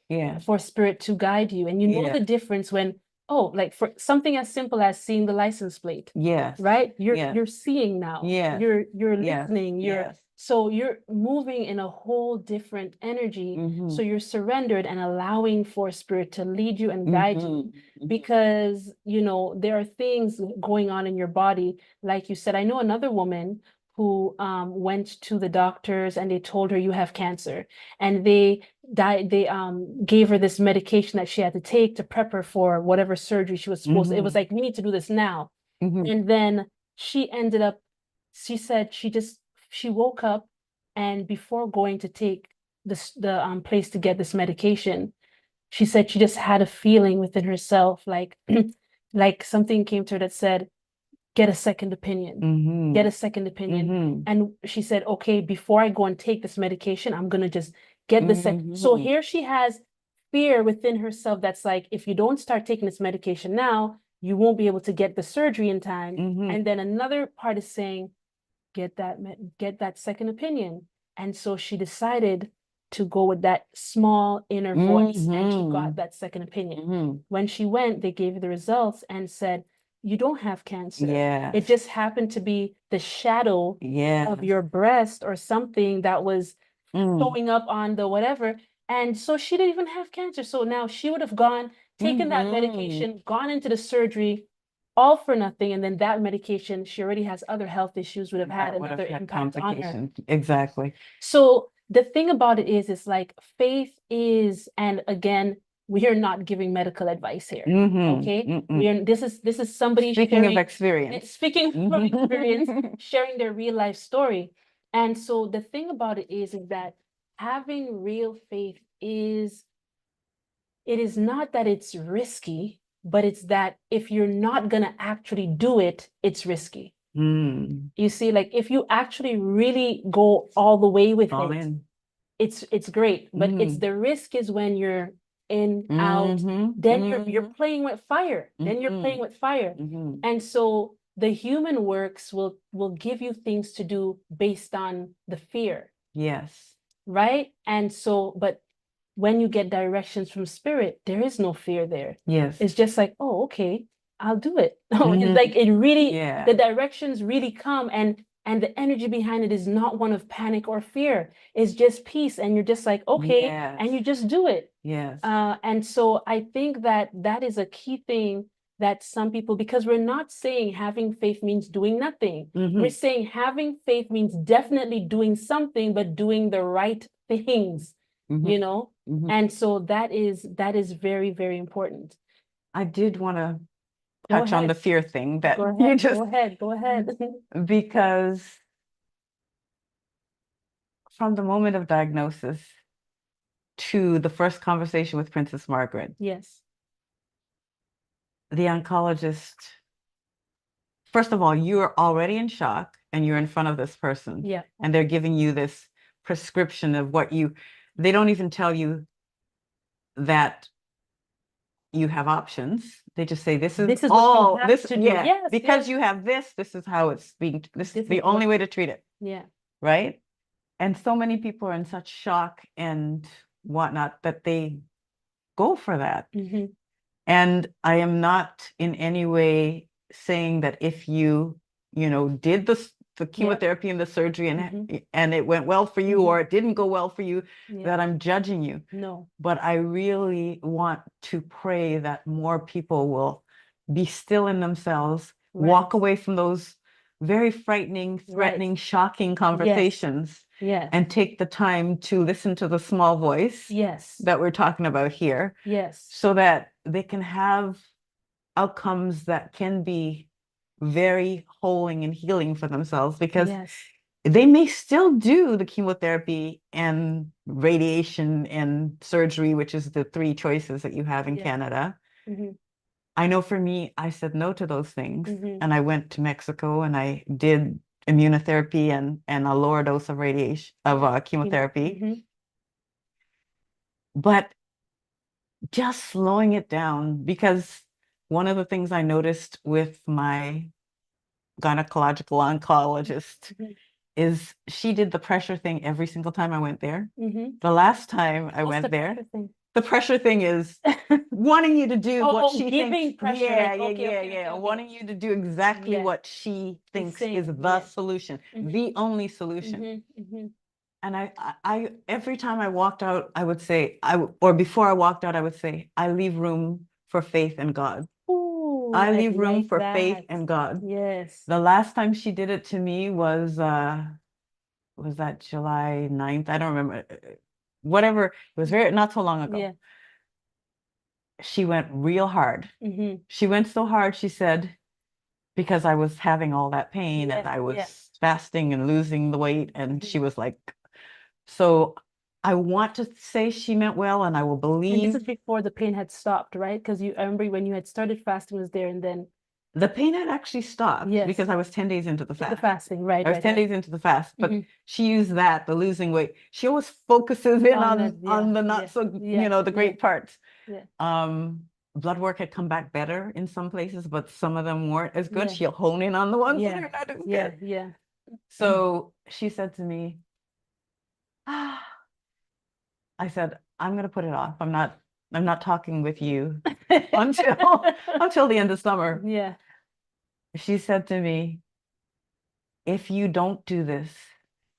For spirit to guide you. And you know the difference when, like for something as simple as seeing the license plate. Right? You're seeing now. You're listening. So you're moving in a whole different energy. So you're surrendered and allowing for spirit to lead you and guide you. Because, you know, there are things going on in your body. Like you said, I know another woman who went to the doctors and they told her you have cancer, and they gave her this medication that she had to take to prep her for whatever surgery she was supposed to. It was like, we need to do this now. And then she ended up, she said she woke up, and before going to take the place to get this medication, she said she just had a feeling within herself, like like something came to her that said, get a second opinion. Get a second opinion. And she said, okay, before I go and take this medication, I'm going to just get this. So here she has fear within herself that's like, if you don't start taking this medication now, you won't be able to get the surgery in time. And then another part is saying, get that second opinion. And so she decided to go with that small inner voice, and she got that second opinion. When she went, they gave her the results and said, you don't have cancer. It just happened to be the shadow of your breast or something that was showing up on the whatever. And so she didn't even have cancer. So now she would have gone, taken that medication, gone into the surgery, all for nothing, and then that medication, she already has other health issues, would have had Would have another had impact on her. complications. Exactly. So the thing about it is like faith is, and again, we are not giving medical advice here. Okay, this is somebody speaking sharing, of experience. Speaking from experience, sharing their real life story. And so the thing about it is that having real faith is, it is not that it's risky, but it's that if you're not gonna actually do it, it's risky. You see, like if you actually really go all the way with All it, in. it's great. But it's the risk is when you're in, out, then you're playing with fire. Then you're playing with fire. And so the human works will give you things to do based on the fear. Yes. Right? And so, but when you get directions from spirit, there is no fear there. Yes. It's just like, oh, okay, I'll do it. It's like it really, Yeah. the directions really come, and the energy behind it is not one of panic or fear. It's just peace, and you're just like, okay, Yes. and you just do it. Yes. And so I think that that is a key thing that some people, because we're not saying having faith means doing nothing. We're saying having faith means definitely doing something, but doing the right things, you know? And so that is very, very important. I did want to touch on the fear thing that Go ahead, you just, go ahead. because from the moment of diagnosis to the first conversation with Princess Margaret, Yes. the oncologist, first of all, you're already in shock and you're in front of this person. Yeah. And they're giving you this prescription of what they don't even tell you that you have options. They just say, this is all, what you have to do. yeah, Yes, because yes. you have this is how it's being, this is the what- only way to treat it. Yeah. Right? And so many people are in such shock and whatnot that they go for that. And I am not in any way saying that if you did the chemotherapy and the surgery and it went well for you or it didn't go well for you, that I'm judging you. No. But I really want to pray that more people will be still in themselves, walk away from those very frightening, threatening, shocking conversations. Yes. And take the time to listen to the small voice. Yes. That we're talking about here. Yes. So that they can have outcomes that can be very holding and healing for themselves, because they may still do the chemotherapy and radiation and surgery, which is the 3 choices that you have in Canada. I know for me, I said no to those things. And I went to Mexico and I did immunotherapy and a lower dose of radiation, of chemotherapy. But just slowing it down, because one of the things I noticed with my gynecological oncologist is she did the pressure thing every single time I went there. The last time I went there, the pressure thing is wanting you to do what she thinks. Pressure, wanting you to do exactly what she thinks is the solution, the only solution. And I every time I walked out, I would say, or before I walked out, I would say, I leave room for faith in God. I leave room for faith in God. Yes. The last time she did it to me was that July 9th? I don't remember. Whatever. It was not so long ago. Yeah. She went real hard. She went so hard, she said, because I was having all that pain and I was fasting and losing the weight. And she was like, so I want to say she meant well, and I will believe. And this is before the pain had stopped, right? Because I remember when you had started fasting was there, and then the pain had actually stopped because I was 10 days into the fast. The fasting, right? I was 10 days into the fast, but she used the losing weight. She always focuses in on the not so, the great parts. Blood work had come back better in some places, but some of them weren't as good. She'll hone in on the ones that are not as good. Yeah. So she said to me, I said, I'm going to put it off. I'm not talking with you until the end of summer. Yeah. She said to me, if you don't do this,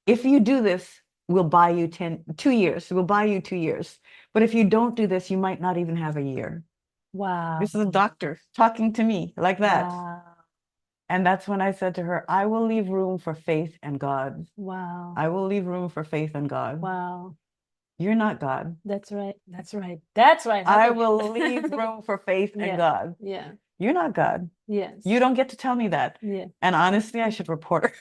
if you do this, we'll buy you 2 years. We'll buy you 2 years. But if you don't do this, you might not even have a year. Wow. This is a doctor talking to me like that. Wow. And that's when I said to her, I will leave room for faith and God. Wow. I will leave room for faith and God. Wow. You're not God. That's right. That's right. That's right. I will leave room for faith and Yeah. God. Yeah. You're not God. Yes. You don't get to tell me that. Yeah. And honestly, I should report her.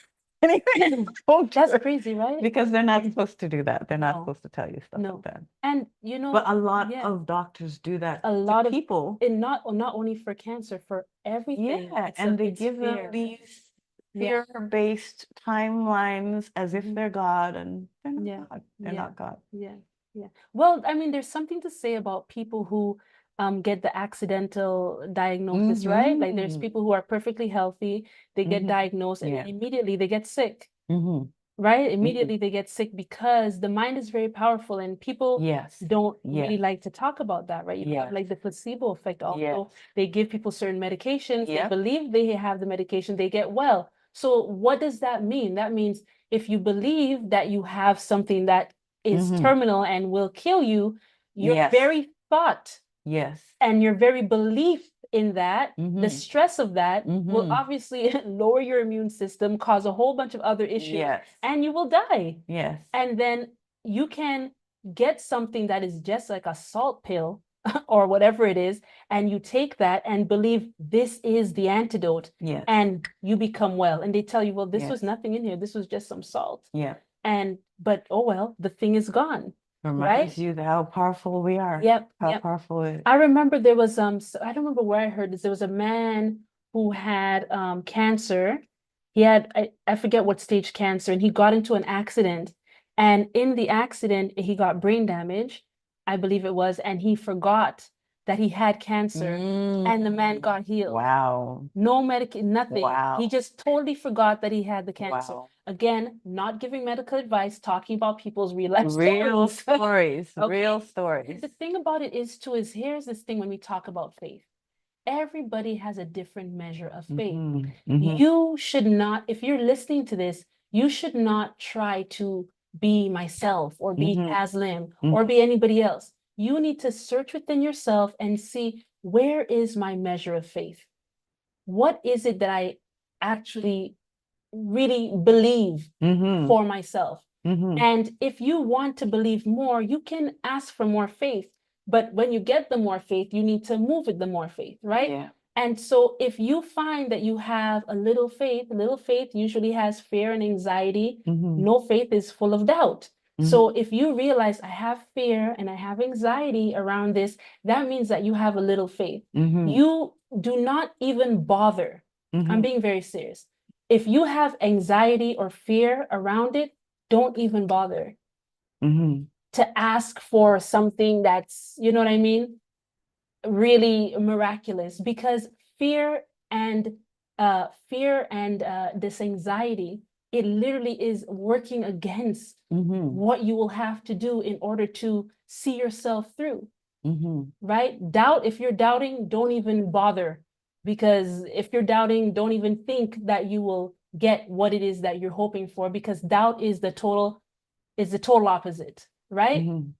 Anyway, That's crazy, right? because they're not supposed to do that. They're not No. supposed to tell you stuff No. like that. And you know, But a lot yeah, of doctors do that a to lot of people. and not only for cancer, for everything. Yeah, It's and they it's give them fear. these Yeah. fear-based timelines as if Mhm. they're God, and they're not Yeah. God. They're Yeah. not God. Yeah. Yeah. Well, I mean, there's something to say about people who get the accidental diagnosis, right? Like there's Mhm. people who are perfectly healthy, they get Mhm. diagnosed, and Yeah. then immediately they get sick, Mhm. right? Immediately they get sick because the mind is very powerful, and people Yes. don't really Yes. like to talk about that, right? You have Yes. like the placebo effect also. Yes. They give people certain medications, they Yep. believe they have the medication, they get well. So what does that mean? That means if you believe that you have something that is Mhm. terminal and will kill you, your Yes. very thought Yes. and your very belief in that, the Mhm. stress of that will Mhm. obviously lower your immune system, cause a whole bunch of other issues, Yes. and you will die. Yes. And then you can get something that is just like a salt pill or whatever it is, and you take that and believe this is the antidote, Yes. and you become well. And they tell you, well, this was Yes. nothing in here. This was just some salt. Yeah. But oh well, the thing is gone. Reminds Right? you how powerful we are. Yep. How Yep. powerful it is. I remember there was so I don't remember where I heard this. There was a man who had cancer. He had I forget what stage cancer, and he got into an accident. And in the accident, he got brain damage, I believe it was, and he forgot that he had cancer, and the man got healed. Wow. No medication, nothing. Wow. He just totally forgot that he had the cancer. Wow. Again, not giving medical advice, talking about people's real life Real stories. stories. Okay. Real And stories. the thing about it is too, is here's this thing when we talk about faith. Everybody has a different measure of faith. Mhm. Mhm. You should not, if you're listening to this, you should not try to be myself or be Mhm. Taslim or be anybody else. You need to search within yourself and see, where is my measure of faith? What is it that I actually really believe Mhm. for myself? Mhm. And if you want to believe more, you can ask for more faith. But when you get the more faith, you need to move with the more faith, right? Yeah. And so if you find that you have a little faith usually has fear and anxiety. Mhm. No faith is full of doubt. Mhm. So if you realize I have fear and I have anxiety around this, that means that you have a little faith. Mhm. You do not even bother. I'm Mhm. being very serious. If you have anxiety or fear around it, don't even bother Mhm. to ask for something that's, you know what I mean, really miraculous, because and fear and this anxiety, it literally is working against Mhm. what you will have to do in order to see yourself through. Mhm. Right? Doubt, if you're doubting, don't even bother, because if you're doubting, don't even think that you will get what it is that you're hoping for, because doubt is the total opposite, right? Mhm.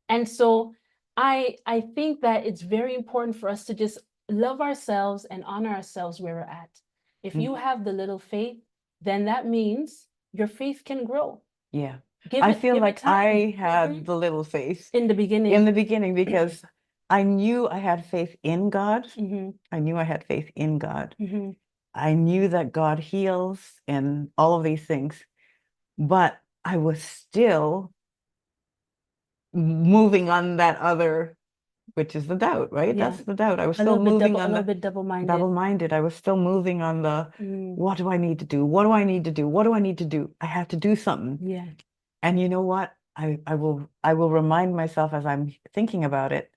And so I think that it's very important for us to just love ourselves and honor ourselves where we're at. If you have the little faith, then that means your faith can grow. Yeah. Give I it feel like time. I had the little faith in the beginning. in the beginning because I knew I had faith in God. Mhm. I knew I had faith in God. Mhm. I knew that God heals and all of these things, but I was still moving on that other, which is the doubt, right? Yeah. That's the doubt. I was A still little bit moving double, a on little the bit double-minded. double-minded. I was still moving on the, what do I need to do? What do I need to do? What do I need to do? I have to do something. Yeah. And you know what? I will remind myself as I'm thinking about it.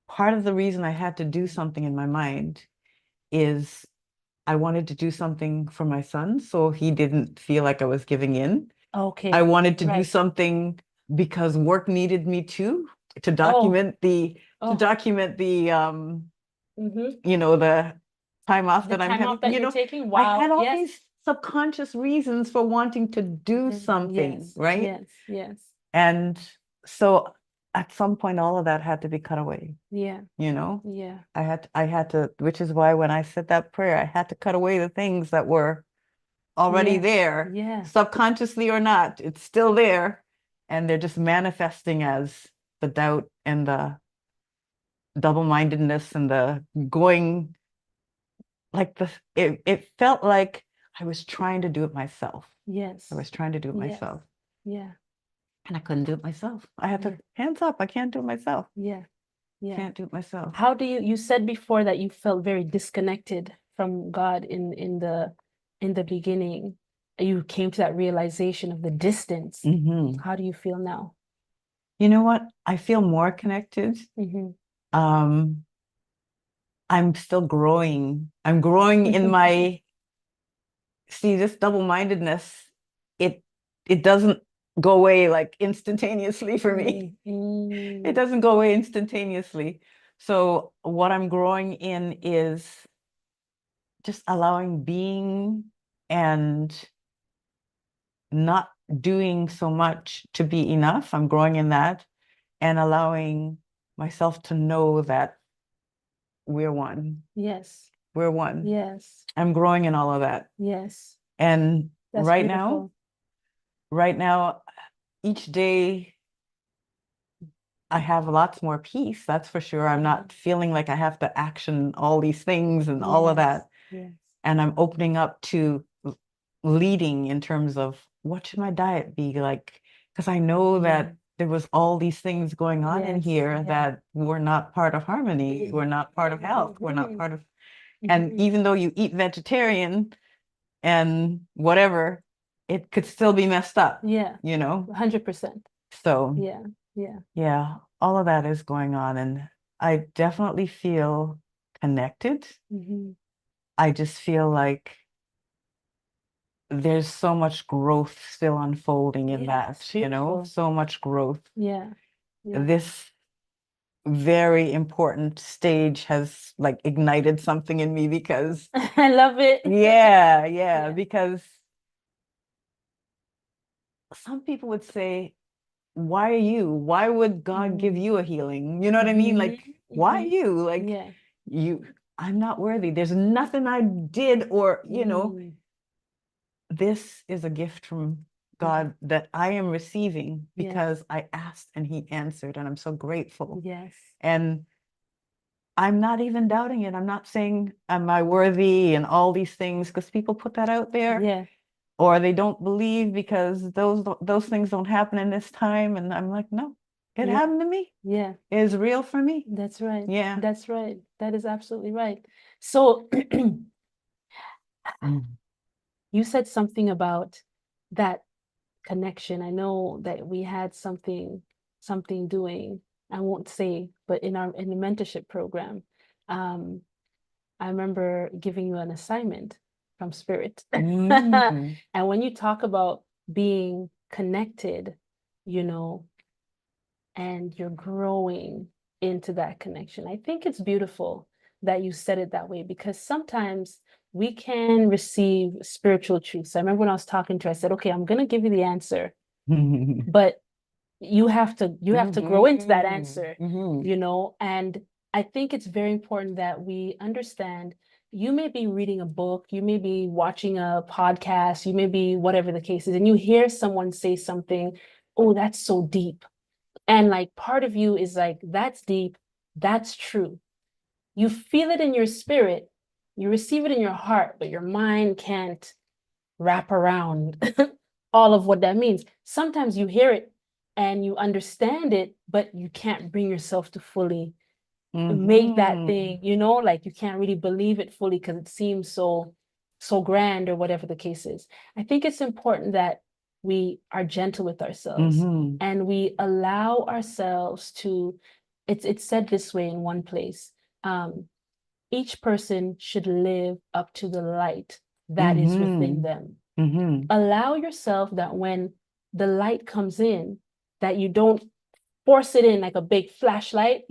Part of the reason I had to do something in my mind is I wanted to do something for my son so he didn't feel like I was giving in. Okay. I wanted to do Right. something because work needed me to Oh. document the Oh. Mhm. you know, the time off The that I'm time having. off that You you're know, taking. I Wow. had all Yes. these subconscious reasons for wanting to do something, Yes. right? Yes. Yes. And so at some point, all of that had to be cut away, Yeah. you know? Yeah. I had to, which is why when I said that prayer, I had to cut away the things that were already Yes. there, Yeah. subconsciously or not, it's still there. And they're just manifesting as the doubt and the double-mindedness and the going like it felt like I was trying to do it myself. Yes. I was trying to do it Yes. myself. Yeah. And I couldn't do it myself. I had Yeah. to hands up. I can't do it myself. Yeah. Yeah. Can't do it myself. How do you said before that you felt very disconnected from God in the beginning. You came to that realization of the distance. How do you feel now? You know what? I feel more connected. I'm still growing. I'm growing in my, see, this double-mindedness, it doesn't go away like instantaneously for me. It doesn't go away instantaneously. So what I'm growing in is just allowing being and not doing so much to be enough. I'm growing in that and allowing myself to know that we're one. Yes. We're one. Yes. I'm growing in all of that. Yes. And That's right beautiful. now, each day I have lots more peace, that's for sure. I'm not feeling like I have to action all these things and all of that. Yes. And I'm opening up to leading in terms of what should my diet be like? Because I know that there was all these things going on in here that were not part of harmony, were not part of health, were not part of, and even though you eat vegetarian and whatever, it could still be messed up. Yeah. You know? 100%. So yeah, all of that is going on, and I definitely feel connected. I just feel like there's so much growth still unfolding in that, you know, so much growth. This very important stage has like ignited something in me because I love it. Because some people would say, why are you? Why would God give you a healing? You know what I mean? Like, why you? Like, I'm not worthy. There's nothing I did, or, you know, this is a gift from God that I am receiving because I asked and He answered, and I'm so grateful. And I'm not even doubting it. I'm not saying, am I worthy and all these things, because people put that out there. Or they don't believe because those things don't happen in this time. And I'm like, no, it happened to me. It is real for me. That's right. Yeah. That's right. That is absolutely right. So you said something about that connection. I know that we had something doing, I won't say, but in the mentorship program, I remember giving you an assignment from Spirit. And when you talk about being connected, you know, and you're growing into that connection, I think it's beautiful that you said it that way, because sometimes we can receive spiritual truths. I remember when I was talking to her, I said, okay, I'm going to give you the answer, but you have to grow into that answer, you know. And I think it's very important that we understand, you may be reading a book, you may be watching a podcast, you may be whatever the case is, and you hear someone say something, oh, that's so deep. And like part of you is like, that's deep, that's true. You feel it in your spirit, you receive it in your heart, but your mind can't wrap around all of what that means. Sometimes you hear it and you understand it, but you can't bring yourself to fully make that thing, you know, like you can't really believe it fully because it seems so grand, or whatever the case is. I think it's important that we are gentle with ourselves and we allow ourselves to, it's said this way in one place, each person should live up to the light that is within them. Allow yourself that when the light comes in, that you don't force it in like a big flashlight.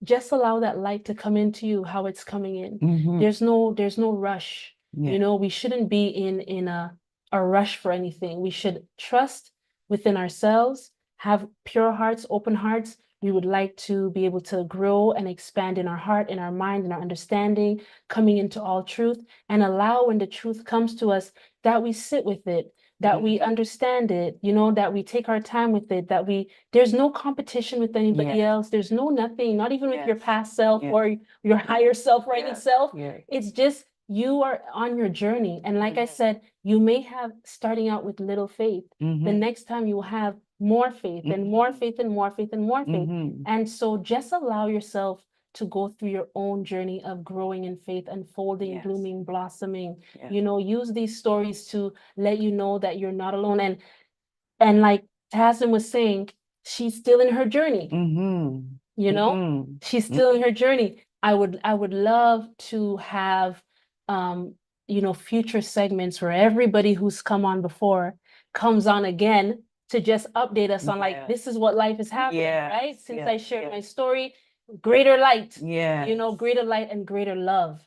Just allow that light to come into you how it's coming in. There's no rush. You know, we shouldn't be in a rush for anything. We should trust within ourselves have pure hearts, open hearts. We would like to be able to grow and expand in our heart, in our mind, in our understanding, coming into all truth, and allow when the truth comes to us that we sit with it, that we understand it, you know, that we take our time with it, that there's no competition with anybody else. There's no nothing, not even with your past self or your higher self, right itself. It's just you are on your journey. And like I said, you may have starting out with little faith. The next time you will have more faith and more faith and more faith and more faith. And so just allow yourself to go through your own journey of growing in faith, unfolding, blooming, blossoming. You know, use these stories to let you know that you're not alone. And like Taslim was saying, she's still in her journey. You know, she's still in her journey. I would love to have you know, future segments where everybody who's come on before comes on again to just update us on like, this is what life is happening, right? Since I shared my story, greater light, you know, greater light and greater love.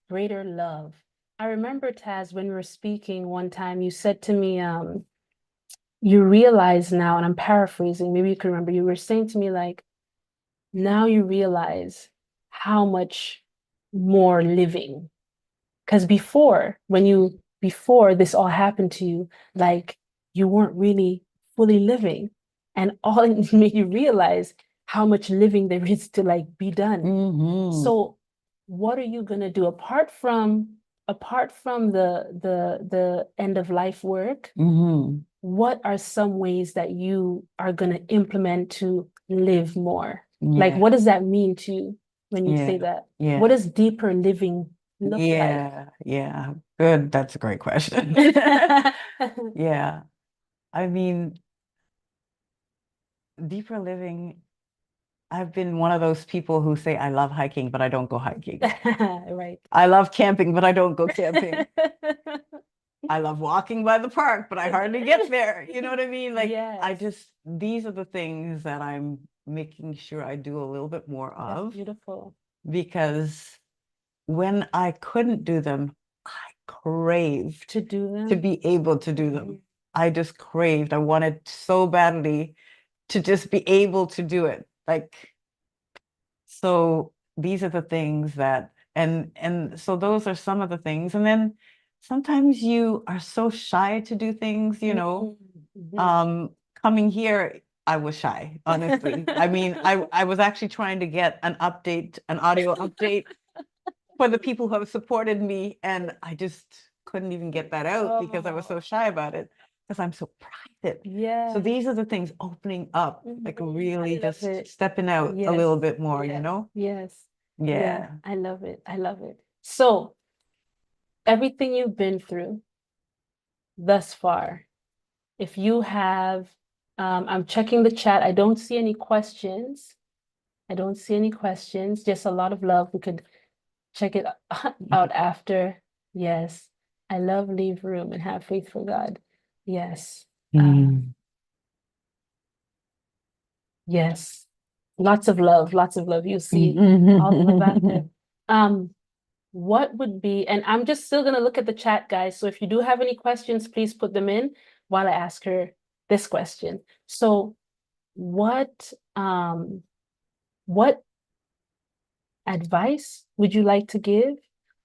Greater love. I remember, Taz, when we were speaking one time, you said to me, you realize now, and I'm paraphrasing, maybe you can remember, you were saying to me like, now you realize how much more living. Because before this all happened to you, like you weren't really fully living. And all it made you realize how much living there is to like be done. So what are you gonna do apart from the end of life work? What are some ways that you are gonna implement to live more? Like what does that mean to you when you say that? What does deeper living look like? Good. That's a great question. I mean, deeper living, I've been one of those people who say I love hiking, but I don't go hiking. Right. I love camping, but I don't go camping. I love walking by the park, but I hardly get there. You know what I mean? Like, these are the things that I'm making sure I do a little bit more of. That's beautiful. Because when I couldn't do them, I craved to do them, to be able to do them. I just craved. I wanted so badly to just be able to do it. Like, so these are the things that, and so those are some of the things. And then sometimes you are so shy to do things, you know. Coming here, I was shy, honestly. I mean, I was actually trying to get an audio update for the people who have supported me, and I just couldn't even get that out because I was so shy about it, because I'm so private. So these are the things, opening up, like really just stepping out a little bit more, you know? I love it. I love it. So everything you've been through thus far, if you have, I'm checking the chat. I don't see any questions. Just a lot of love. We could check it out after. Yes. I love leave room and have faith for God. Yes. Yes. Lots of love. You'll see all the love after. What would be, and I'm just still gonna look at the chat, guys. So if you do have any questions, please put them in while I ask her this question. So what advice would you like to give,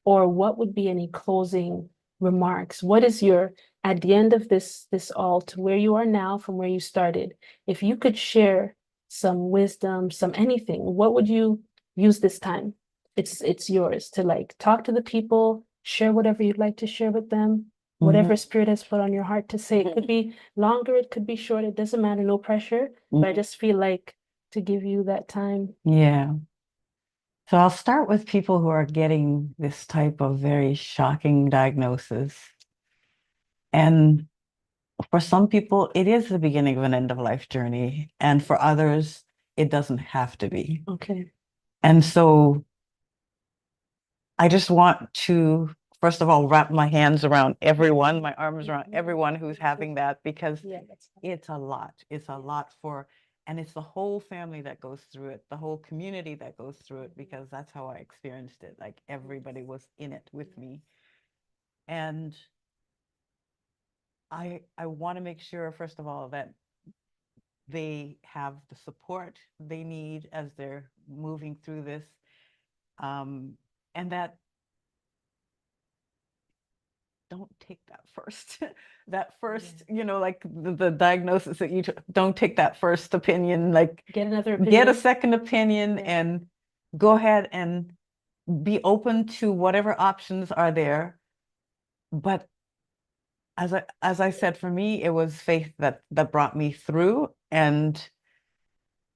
or what would be any closing remarks? What is your, at the end of this all, to where you are now from where you started, if you could share some wisdom, some anything, what would you use this time? It's yours to like talk to the people, share whatever you'd like to share with them, whatever spirit has put on your heart to say. It could be longer, it could be short, it doesn't matter, no pressure. But I just feel like to give you that time. So I'll start with people who are getting this type of very shocking diagnosis. And for some people, it is the beginning of an end of life journey. And for others, it doesn't have to be. Okay. And so I just want to, first of all, wrap my hands around everyone, my arms around everyone who's having that, because it's a lot. It's a lot for, and it's the whole family that goes through it, the whole community that goes through it, because that's how I experienced it. Like everybody was in it with me. And I want to make sure, first of all, that they have the support they need as they're moving through this. And that don't take that first, that first, like the diagnosis that you don't take that first opinion, like Get another opinion. get a second opinion Yeah. and go ahead and be open to whatever options are there. But as I said, for me, it was faith that brought me through, and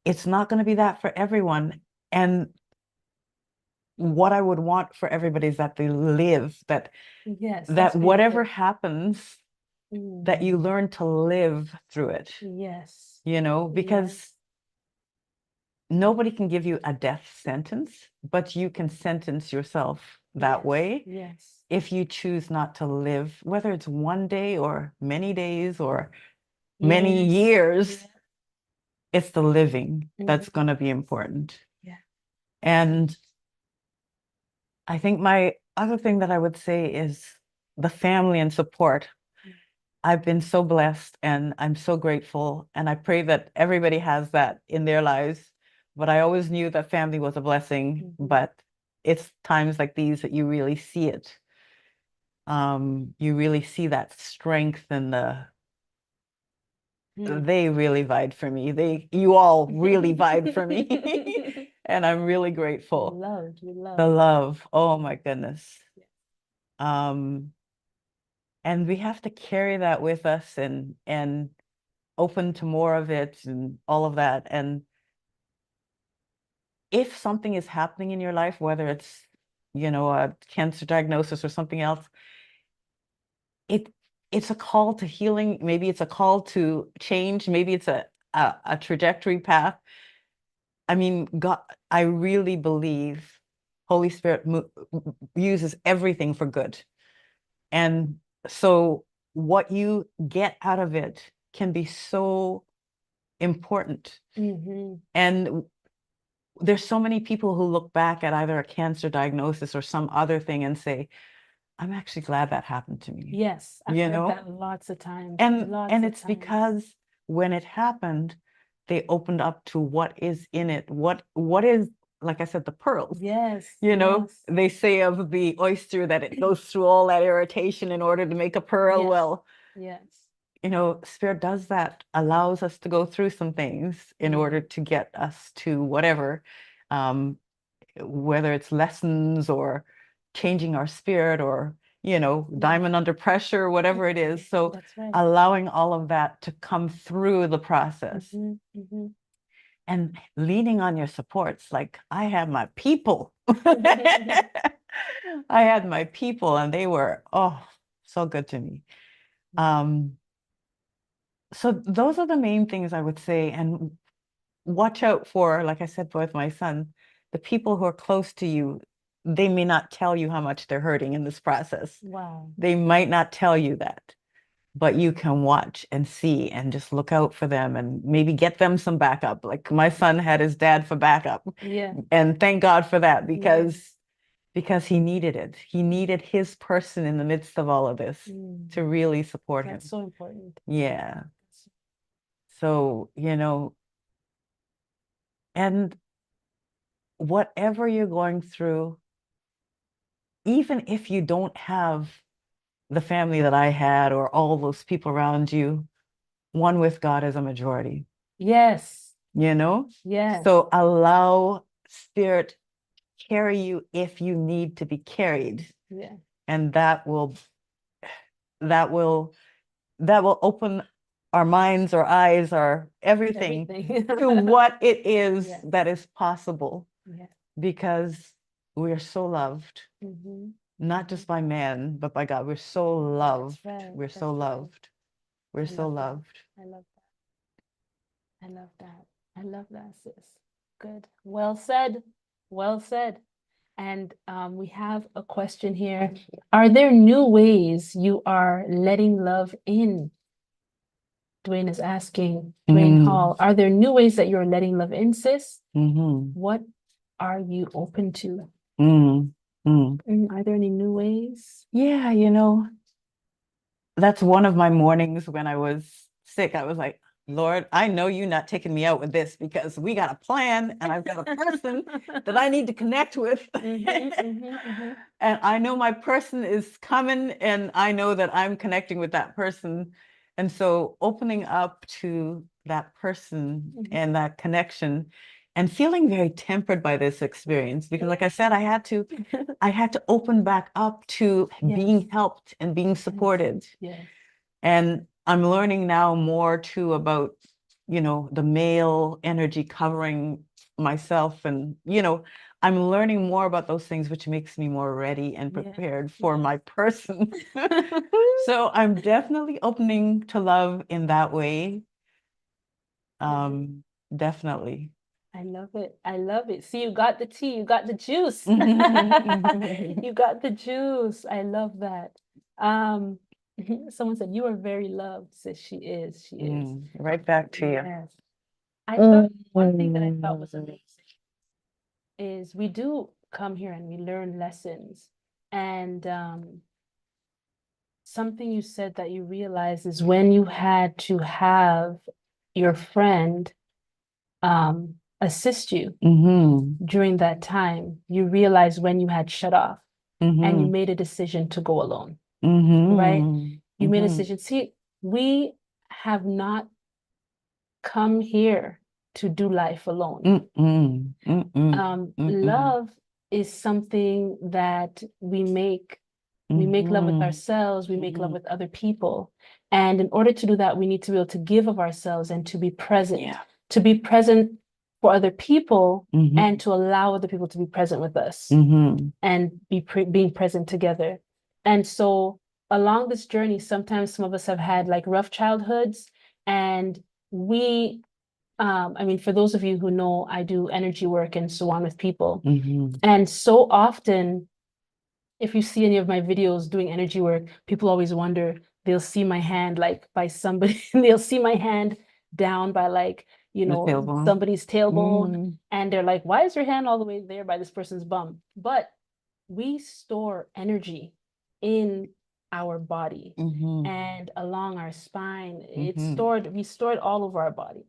it's not going to be that for everyone. And what I would want for everybody is that they live, that Yes, that whatever beautiful. happens, that you learn to live through it. Yes. Because Yes. nobody can give you a death sentence, but you can sentence yourself that way. Yes. If you choose not to live, whether it's one day or many days or many years, it's the living that's going to be important. Yeah. And I think my other thing that I would say is the family and support. I've been so blessed and I'm so grateful. And I pray that everybody has that in their lives. But I always knew that family was a blessing. But it's times like these that you really see it. You really see that strength and they really vied for me. You all really vied for me. And I'm really grateful. The love. Oh my goodness. And we have to carry that with us and open to more of it and all of that. And if something is happening in your life, whether it's, a cancer diagnosis or something else, it's a call to healing. Maybe it's a call to change. Maybe it's a trajectory path. I mean, God, I really believe Holy Spirit uses everything for good. And so what you get out of it can be so important. And there's so many people who look back at either a cancer diagnosis or some other thing and say, I'm actually glad that happened to me. Yes, I've heard that lots of times. And it's because when it happened, they opened up to what is in it. What is, like I said, the pearls. Yes. They say of the oyster that it goes through all that irritation in order to make a pearl. Yes. Well, yes. Spirit does that, allows us to go through some things in order to get us to whatever, whether it's lessons or changing our spirit or, diamond under pressure, whatever it is. So That's right. allowing all of that to come through the process and leaning on your supports. Like I had my people. I had my people and they were, so good to me. So those are the main things I would say. And watch out for, like I said, with my son, the people who are close to you, they may not tell you how much they're hurting in this process. Wow. They might not tell you that, but you can watch and see and just look out for them and maybe get them some backup. Like my son had his dad for backup. Yeah. And thank God for that because he needed it. He needed his person in the midst of all of this to really support him. That's so important. Yeah. So, and whatever you're going through, even if you don't have the family that I had or all those people around you, one with God is a majority. Yes. Yes. So allow Spirit carry you if you need to be carried. Yeah. And that will open our minds, our eyes, our everything to what it is that is possible. Yeah. Because we are so loved, not just by man, but by God. We're so loved. We're so loved. We're so loved. I love that. I love that. I love that, sis. Good. Well said. Well said. And we have a question here. Are there new ways you are letting love in? Dwayne is asking, Dwayne Hall, are there new ways that you're letting love in, sis? What are you open to? Are there any new ways? Yeah, that's one of my mornings when I was sick. I was like, Lord, I know you're not taking me out with this because we got a plan and I've got a person that I need to connect with. And I know my person is coming and I know that I'm connecting with that person. And so opening up to that person and that connection and feeling very tempered by this experience, because like I said, I had to open back up to being helped and being supported. Yes. And I'm learning now more too about, the male energy covering myself. And, I'm learning more about those things, which makes me more ready and prepared for my person. So I'm definitely opening to love in that way. Definitely. I love it. I love it. See, you got the tea, you got the juice. You got the juice. I love that. Someone said, you are very loved. Says she is. She is. Right back to you. Yes. I thought one thing that I thought was amazing is we do come here and we learn lessons. And something you said that you realized is when you had to have your friend assist you during that time, you realized when you had shut off and you made a decision to go alone, right? You made a decision. See, we have not come here to do life alone. Love is something that we make love with ourselves, we make love with other people. And in order to do that, we need to be able to give of ourselves and to be present, to be present for other people and to allow other people to be present with us and being present together. And so along this journey, sometimes some of us have had like rough childhoods, and we for those of you who know, I do energy work and so on with people. And so often, if you see any of my videos doing energy work, people always wonder, they'll see my hand like by somebody, they'll see my hand down by like, somebody's tailbone. And they're like, why is your hand all the way there by this person's bum? But we store energy in our body and along our spine. It's stored, we store it all over our body.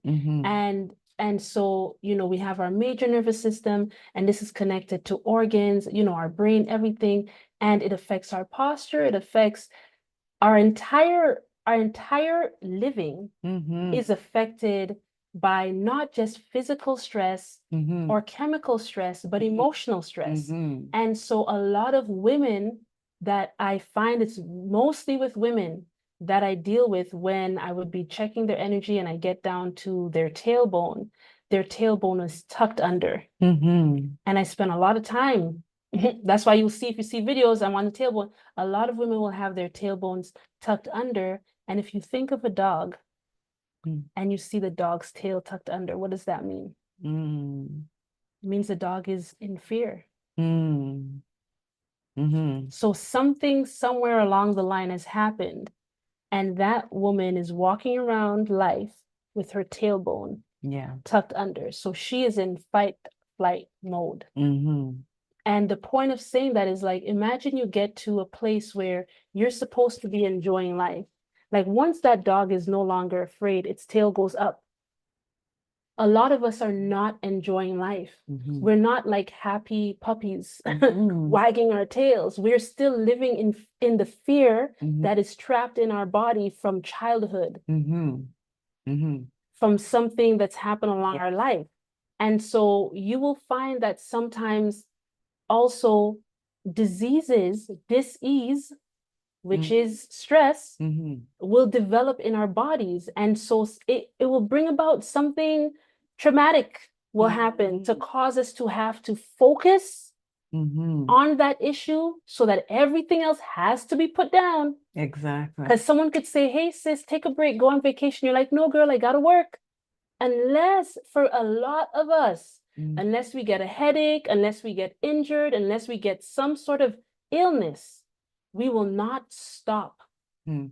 And so, we have our major nervous system, and this is connected to organs, our brain, everything, and it affects our posture. It affects our entire living is affected by not just physical stress or chemical stress, but emotional stress. And so a lot of women that I find, it's mostly with women that I deal with when I would be checking their energy and I get down to their tailbone is tucked under. And I spend a lot of time. That's why you'll see, if you see videos, I'm on the tailbone, a lot of women will have their tailbones tucked under. And if you think of a dog and you see the dog's tail tucked under, what does that mean? It means the dog is in fear. So something somewhere along the line has happened, and that woman is walking around life with her tailbone tucked under. So she is in fight flight mode. And the point of saying that is, like, imagine you get to a place where you're supposed to be enjoying life. Like, once that dog is no longer afraid, its tail goes up. A lot of us are not enjoying life. We're not like happy puppies wagging our tails. We're still living in the fear that is trapped in our body from childhood, from something that's happened along our life. And so you will find that sometimes also diseases, dis-ease, which is stress, will develop in our bodies. And so it will bring about something traumatic will happen to cause us to have to focus on that issue so that everything else has to be put down. Exactly. Because someone could say, hey, sis, take a break, go on vacation. You're like, no, girl, I gotta work. Unless, for a lot of us, unless we get a headache, unless we get injured, unless we get some sort of illness, we will not stop. We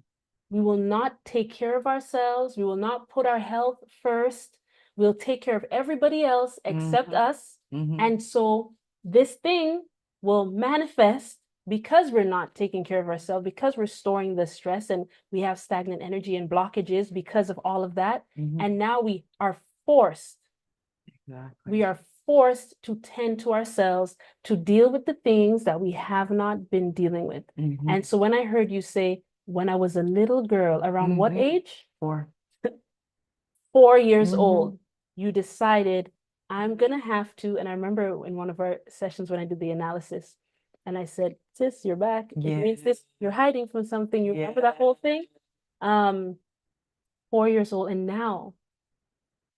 will not take care of ourselves. We will not put our health first. We'll take care of everybody else except us. And so this thing will manifest because we're not taking care of ourselves, because we're storing the stress and we have stagnant energy and blockages because of all of that. And now we are forced. Exactly. We are forced to tend to ourselves, to deal with the things that we have not been dealing with. And so when I heard you say, when I was a little girl, around what age? 4. 4 years old, you decided, I'm going to have to, and I remember in one of our sessions when I did the analysis, and I said, sis, you're back. It means this, you're hiding from something. You remember that whole thing? 4 years old. And now,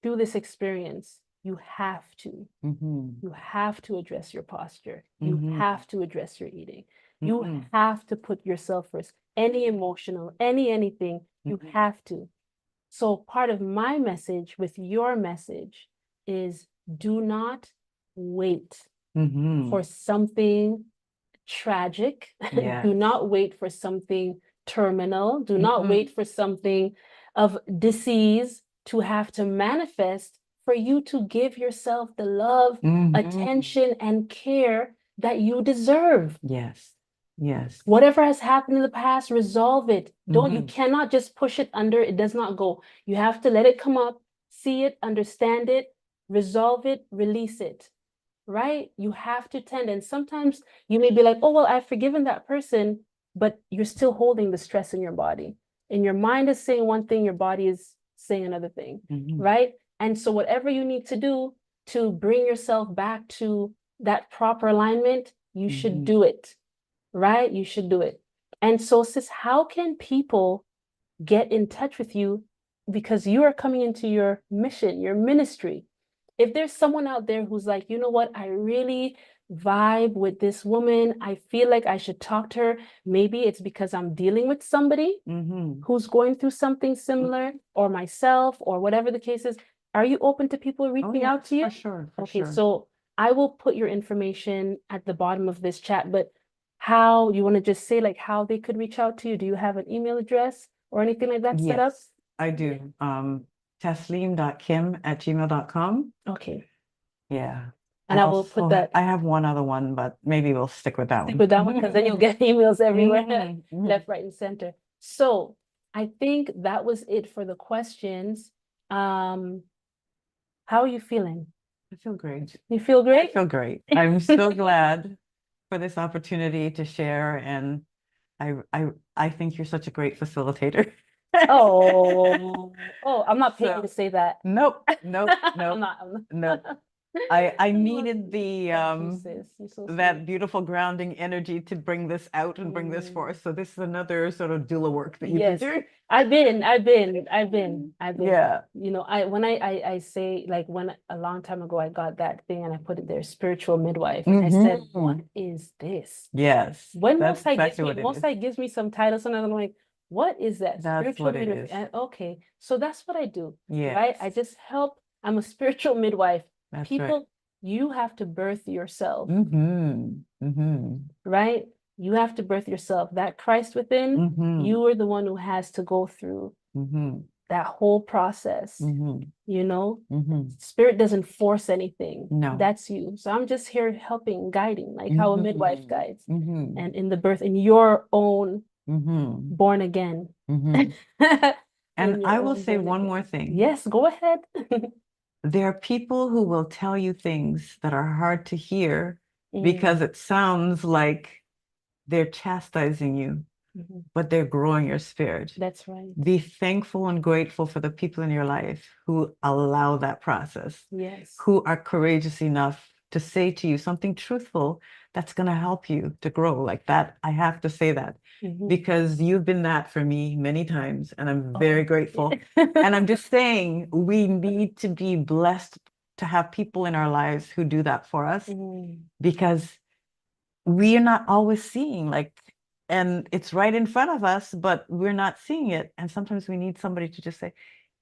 through this experience, you have to. You have to address your posture. You have to address your eating. You have to put yourself first. Any emotional, anything, you have to. So part of my message with your message is do not wait for something tragic. Do not wait for something terminal. Do not wait for something of disease to have to manifest for you to give yourself the love, attention, and care that you deserve. Yes. Yes. Whatever has happened in the past, resolve it. You cannot just push it under. It does not go. You have to let it come up, see it, understand it, resolve it, release it. Right? You have to tend. And sometimes you may be like, oh, well, I've forgiven that person, but you're still holding the stress in your body. And your mind is saying one thing, your body is saying another thing. Right? And so whatever you need to do to bring yourself back to that proper alignment, you should do it. Right? You should do it. And so, sis, how can people get in touch with you? Because you are coming into your mission, your ministry. If there's someone out there who's like, you know what, I really vibe with this woman, I feel like I should talk to her. Maybe it's because I'm dealing with somebody who's going through something similar, or myself, or whatever the case is. Are you open to people reaching out to you? For sure. Okay, so I will put your information at the bottom of this chat, but how you want to just say like how they could reach out to you? Do you have an email address or anything like that set up? Yes, I do. Taslim.kim@gmail.com. Okay. Yeah. And I will put that. I have one other one, but maybe we'll stick with that one. Stick with that one because then you'll get emails everywhere, left, right, and center. So I think that was it for the questions. How are you feeling? I feel great. You feel great? I feel great. I'm so glad for this opportunity to share, and I think you're such a great facilitator. Oh, I'm not paying to say that. Nope. I'm not. No. I needed the so that beautiful grounding energy to bring this out and bring this forth. So this is another sort of doula work that you've been doing. I've been. Yeah. You know, when I say, like, when a long time ago I got that thing and I put it there, spiritual midwife, and I said, what is this? Yes. When most gives me some title, sometimes I'm like, what is that? That's spiritual what midwife. it is. And okay, so that's what I do. Yes. Right? I just help. I'm a spiritual midwife. That's People, right. you have to birth yourself. Right? You have to birth yourself. That Christ within, you are the one who has to go through that whole process. You know, Spirit doesn't force anything. No. That's you. So I'm just here helping, guiding, like how a midwife guides. And in the birth, in your own born again. And I will say one more thing. Yes, go ahead. There are people who will tell you things that are hard to hear because it sounds like they're chastising you, but they're growing your spirit. That's right. Be thankful and grateful for the people in your life who allow that process. Yes. Who are courageous enough to say to you something truthful that's going to help you to grow like that. I have to say that because you've been that for me many times, and I'm very grateful. And I'm just saying, we need to be blessed to have people in our lives who do that for us, because we are not always seeing, like, and it's right in front of us, but we're not seeing it. And sometimes we need somebody to just say,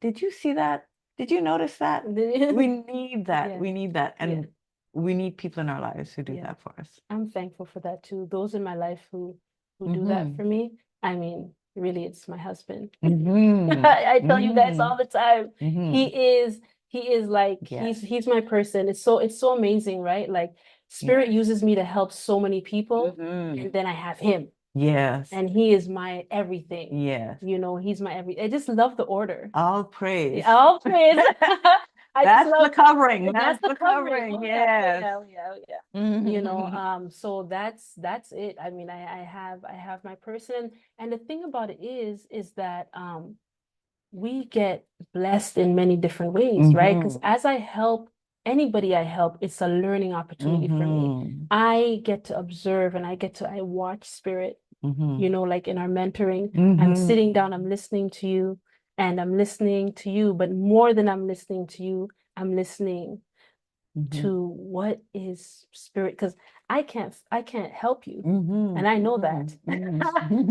did you see that? Did you notice that? We need that. Yeah. We need that. And we need people in our lives who do that for us. I'm thankful for that too. Those in my life who do that for me. I mean, really, it's my husband. I tell you guys all the time. He is like, he's my person. It's so amazing, right? Like, Spirit uses me to help so many people, Mhm. and then I have him, Yes. and he is my everything. Yes. You know, he's my everything. I just love the order. All praise. All praise. That's the covering. That's the covering. covering. Oh, Yes. yeah. You know, so that's it. I mean, I have my person, and the thing about it is that we get blessed in many different ways, right? Because as I help anybody I help, it's a learning opportunity for me. I get to observe and I watch Spirit, you know, like in our mentoring. I'm sitting down, I'm listening to you, and I'm listening to you, but more than I'm listening to you, I'm listening to what is Spirit, because I can't help you. And I know that.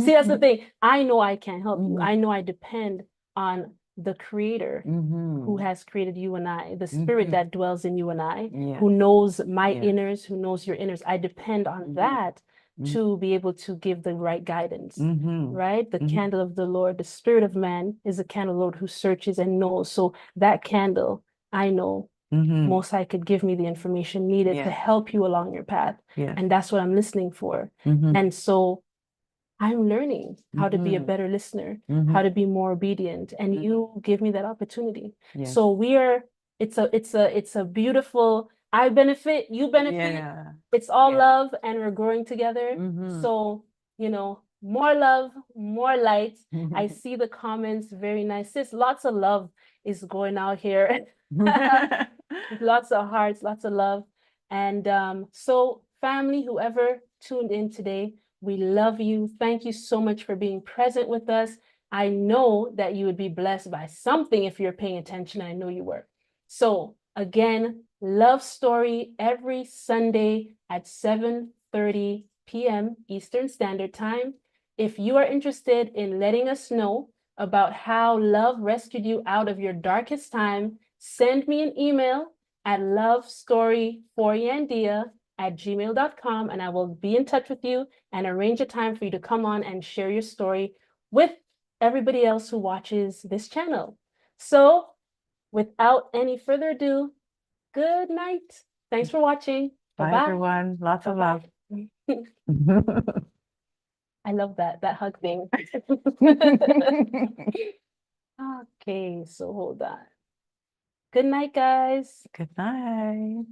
See, that's the thing. I know I can't help you. I know I depend on the Creator who has created you and I, the Spirit that dwells in you and I, who knows my inners, who knows your inners. I depend on that to be able to give the right guidance, right? The candle of the Lord, the Spirit of man is a candle, Lord, who searches and knows. So that candle, I know, Most High could give me the information needed to help you along your path. And that's what I'm listening for. And so I'm learning how to be a better listener, how to be more obedient, and you give me that opportunity. So it's a beautiful, I benefit, you benefit. It's all love, and we're growing together. So, you know, more love, more light. I see the comments, very nice. Sis, lots of love is going out here. Lots of hearts, lots of love. And so family, whoever tuned in today, we love you. Thank you so much for being present with us. I know that you would be blessed by something if you're paying attention. I know you were. So again, Love Story every Sunday at 7:30 p.m. Eastern Standard Time. If you are interested in letting us know about how love rescued you out of your darkest time, send me an email at lovestoryforyandea@gmail.com, and I will be in touch with you and arrange a time for you to come on and share your story with everybody else who watches this channel. So without any further ado, good night. Thanks for watching. Bye, everyone. Lots of love. I love that hug thing. Okay, so hold on. Good night, guys. Good night.